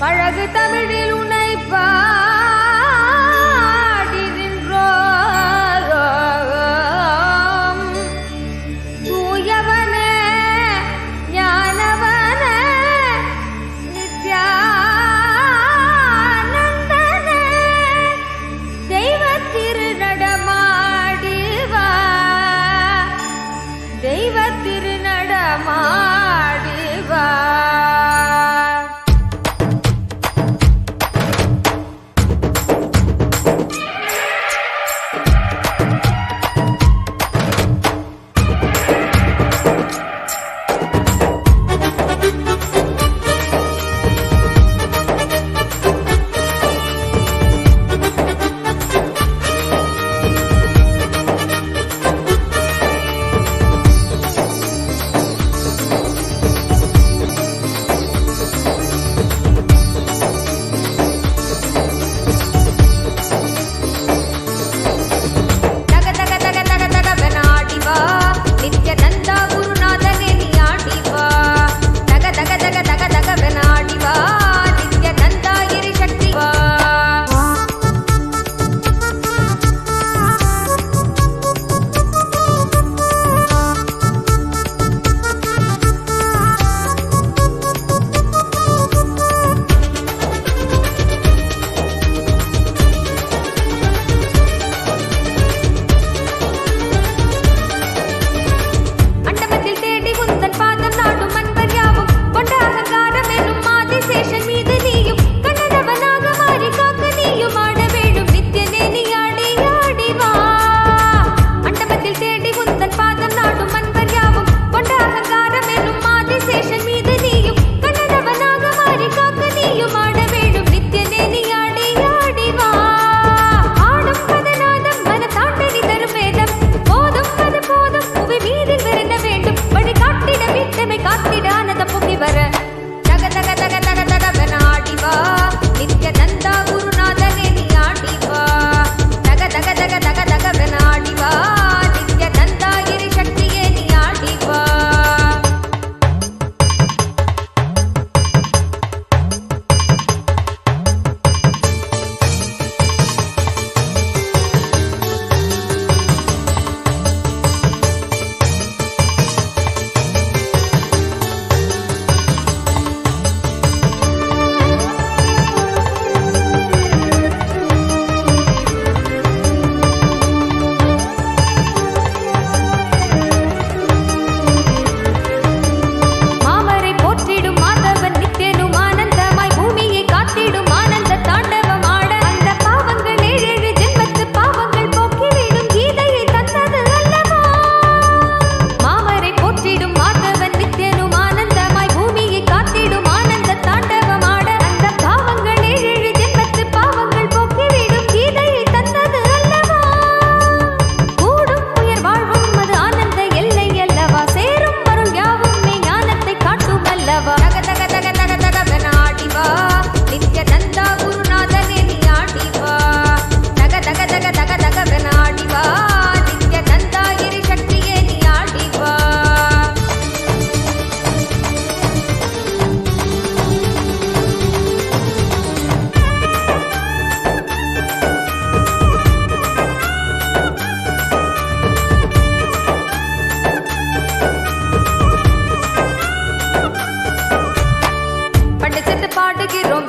பழகு தமிழில் உனைப்பா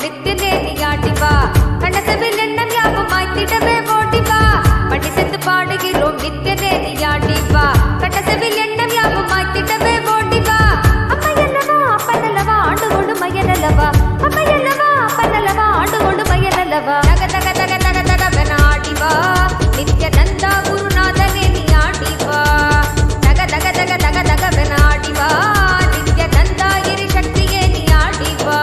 நித்தியனே நீயாடிவா கணசவில் எண்ணம் யாவும் மாய்த்திடவே ஓடிவா படி செத்து பாடுகிறோம் நித்தியனே நீயாடிவா கணசவில் எண்ணம் யாவும் மாய்த்திடவே ஓடிவா அம்மையல்லவா அப்பனல்லவா ஆண்டு கொண்டு மையனல்லவா அம்மையல்லவா அப்பனல்லவா ஆண்டு கொண்டு மையனல்லவா தக தக தக தக தகவன ஆடிவா நித்யானந்தா குருநாதனே நீயாடிவா தக தக தக தக தகவன ஆடிவா நித்யானந்தா இரு சக்தியே நீயாடிவா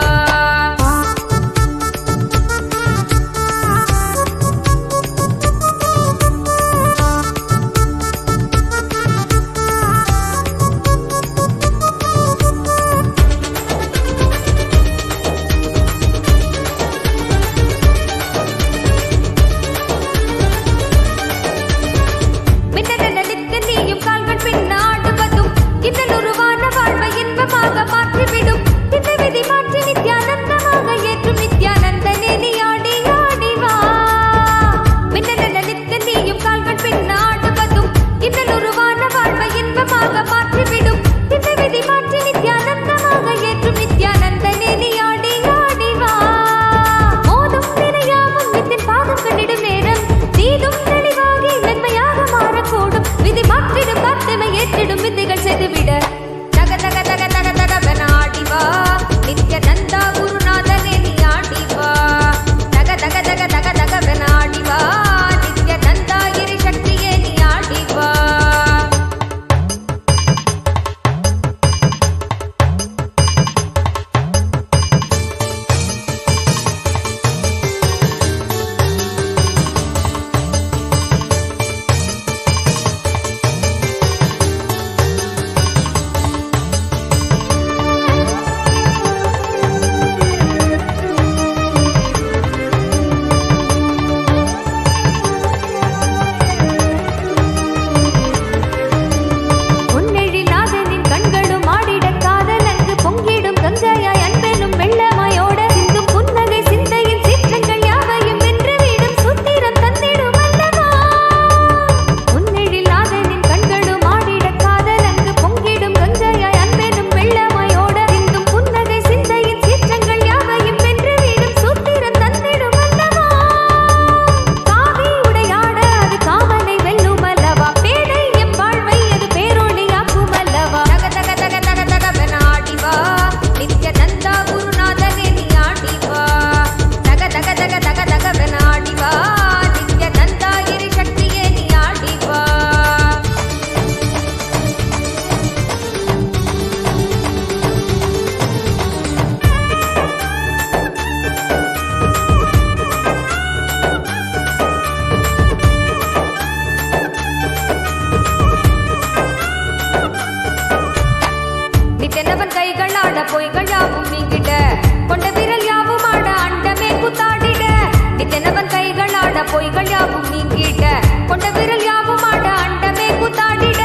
பொய்கள் யாவும் நீங்கிட கொண்ட விரல் யாவும் ஆட அண்டமே கூத்தாடிட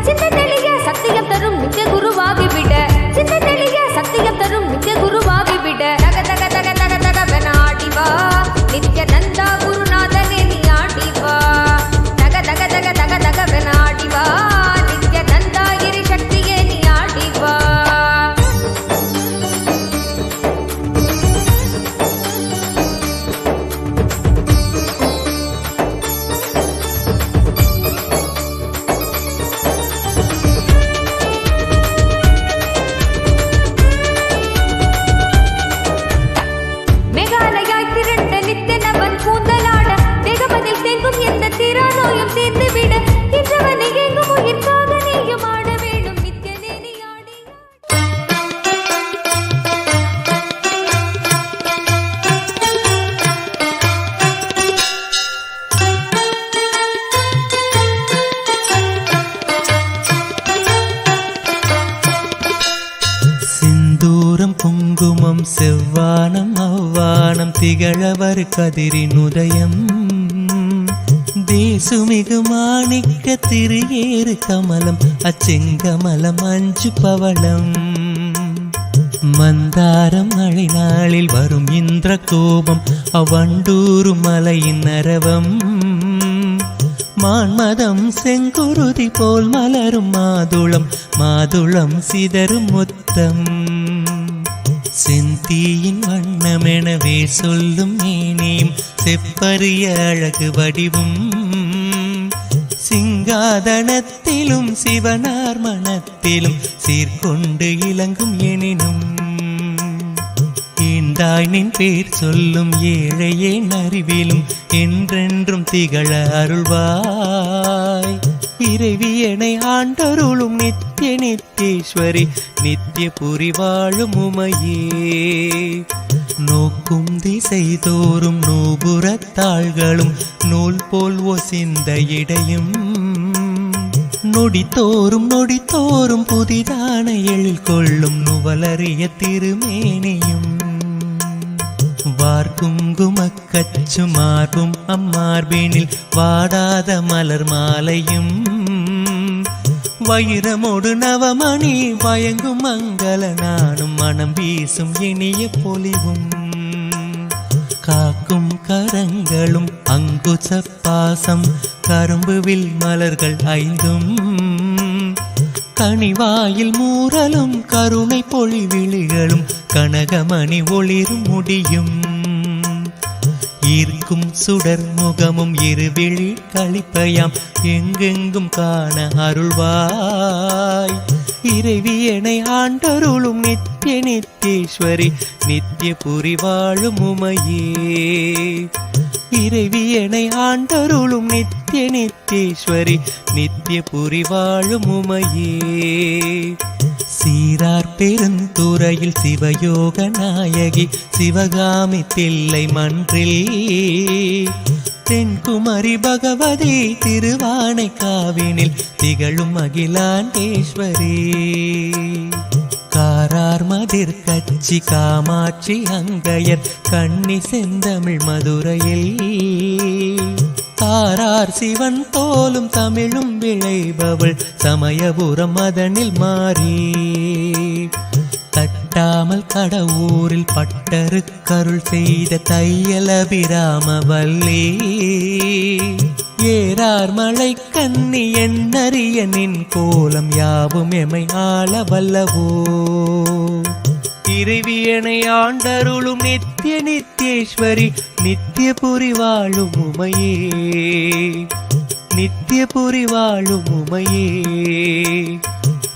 சின்ன தெளிய சத்தியம் தரும் நித்திய குருவாகிவிட சின்ன தெளிய சத்தியம் தரும் நித்திய குருவாகிவிட தக தக தக தக தகவன ஆடிவா நித்யானந்தா குருநாதனே நீ ஆடிவா தக தக தக தக தகவன ஆடிவா நித்யானந்தா இரு சக்தியே நீ ஆடிவா செவ்வானம் அவ்வானம் திகழவர் கதிரின் உதயம் தேசுமிகு மாணிக்க திரியேறு கமலம் அச்செங்கமலம் அஞ்சு பவளம் மந்தாரம் மழை நாளில் வரும் இந்திர கோபம் அவ்வண்டூரு மலையின் அரவம் மான்மதம் செங்குருதி போல் மலரும் மாதுளம் மாதுளம் சிதறும் முத்தம் செந்தீயின் வண்ணமெனவே சொல்லும் மேனியும் செப்பரிய அழகு வடிவும் சிங்காதனத்திலும் சிவனார் மனத்திலும் சீர்கொண்டு இலங்கும் எனினும் ஈண்டாய் நின் பேர் சொல்லும் ஏழையே அறிவிலும் என்றென்றும் திகழ அருள்வாய். இறைவியனை ஆண்டருளும் நித்திய நித்தேஸ்வரி நித்திய புரி வாழும் உமையே. நோக்கும் திசை தோறும் நூபுறத்தாள்களும் நூல் போல் ஒசிந்த இடையும் நொடித்தோறும் நொடித்தோறும் புதிதான எழில் கொள்ளும் நுவலறிய திருமேனியும் வார்குங்குமக்கச்சு மார்பும் அம்மார்பினில் வாடாத மலர் மாலையும் வைரமோடு நவமணி வயங்கும் மங்கள நானும் மனம் வீசும் இனிய பொலிவும் காக்கும் கரங்களும் அங்குச பாசம் கரும்புவில் மலர்கள் ஐந்தும் கனிவாயில் மூரலும் கருணை பொழிவிழிகளும் கனகமணி ஒளிரும் முடியும் ஈர்க்கும் சுடர் முகமும் இருவிழி களிப்பயாம் எங்கெங்கும் காண அருள்வாய். இறைவியனை ஆண்டருளும் நித்திய நித்தேஸ்வரி நித்திய புரி வாழும் உமையே. இறைவியனை ஆண்டருளும் நித்திய நித்தேஸ்வரி நித்திய புரி வாழும் உமையே. சீரார் பெருந்துறையில் சிவயோக நாயகி சிவகாமி தில்லை மன்றில் தென்குமரி பகவதி திருவானை காவினில் திகழும் அகிலாண்டேஸ்வரி. காரார் மதிர் கச்சி காமாட்சி அங்கையர் கண்ணி செந்தமிழ் மதுரையில் தாரார் சிவன் தோலும் தமிழும் விளைபவள் சமயபுரம் மதனில் மாறி தட்டாமல் கடவுரில் பட்டரு கருள் செய்த தையலபிராம வல்லே. ஏறார் மலை கண்ணி எண்ணறிய நின் கோலம் யாவும் எமை ஆள வல்லவோ. இறைவியனை ஆண்டருளும் நித்திய நித்தேஸ்வரி நித்திய புரி வாழும் உமையே. நித்திய புரி வாழும் உமையே.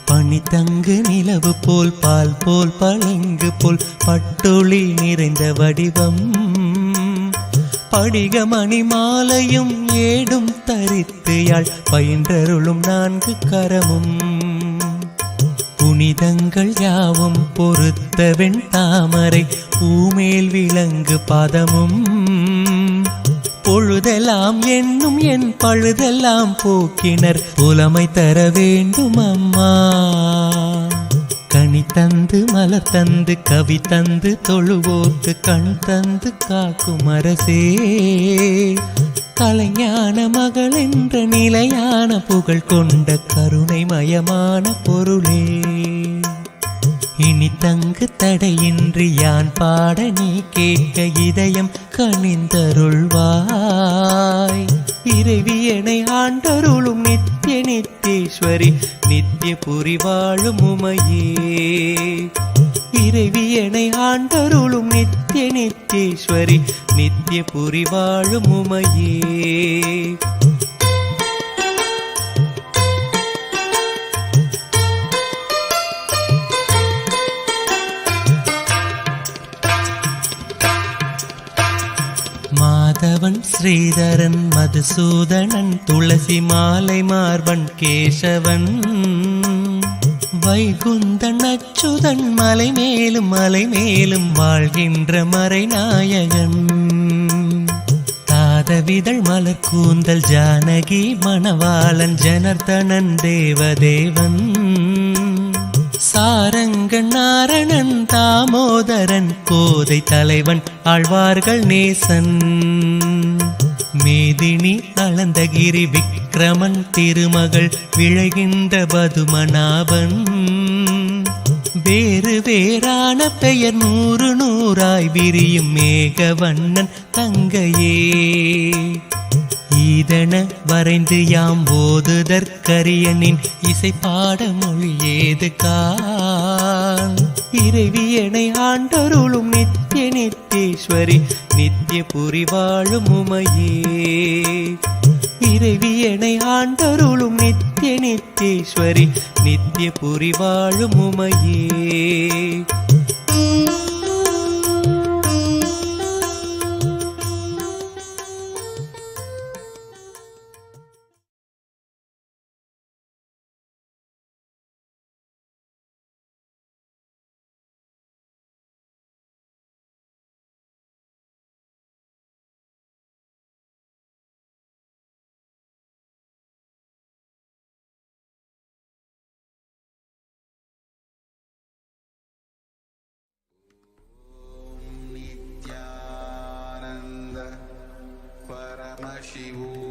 பனி தங்கு நிலவு போல் பால் போல் பளிங்கு போல் பட்டொளி நிறைந்த வடிவம் படிகமணி மாலையும் ஏடும் தரித்து யாழ் பயின்றருளும் நான்கு கரமும் புனிதங்கள் யாவும் பொறுத்த வெண் தாமரை பூமேல் விலங்கு பாதமும் பொழுதெல்லாம் என்னும் என் பழுதெல்லாம் போக்கினர் புலமை தர வேண்டும் அம்மா. கனி தந்து மலர் தந்து கவி தந்து தொழுவோர்க்கு கண் தந்து காக்கும் அரசே. கலைஞான மகள் என்ற நிலையான புகழ் கொண்ட கருணை மயமான பொருளே. இனி தங்கு தடையின்றி யான் பாட நீ கேட்க இதயம் கனிந்தருள்வாய். இறைவியனை ஆண்டருளும் நித்திய நித்தேஸ்வரி நித்திய புரி வாழும் உமையே. இறைவியனை ஆண்டருளும் நித்திய நித்தேஸ்வரி நித்திய புரி வாழும் உமையே. மாதவன் ஸ்ரீதரன் மதுசூதனன் துளசி மாலை மார்பன் கேசவன் வைகுந்தன் அச்சுதன் மலை மேலும் வாழ்கின்ற மறைநாயகன். தாதவிதழ் மலர் கூந்தல் ஜானகி மணவாளன் ஜனர்தனன் தேவதேவன் சாரங்கன் நாரணன் தாமோதரன் கோதை தலைவன் ஆழ்வார்கள் நேசன் மேதினி அளந்தகிரி விக்கிரமன் திருமகள் விழைகின்ற பதுமநாபன் வேறு வேறான பெயர் நூறு நூறாய் விரியும் மேகவண்ணன் தங்கையே. ஈதன வரைந்து யாம் ஓதுதற்கரியனின் இசை பாட மொழி ஏது காய். நான் இறைவியனை ஆண்டருளும் நித்திய நித்தேஸ்வரி நித்திய புரி வாழும் உமையே. இறைவியனை ஆண்டருளும் நித்திய நித்தேஸ்வரி நித்திய புரி வாழும் உமையே. Nithyananda Paramashivam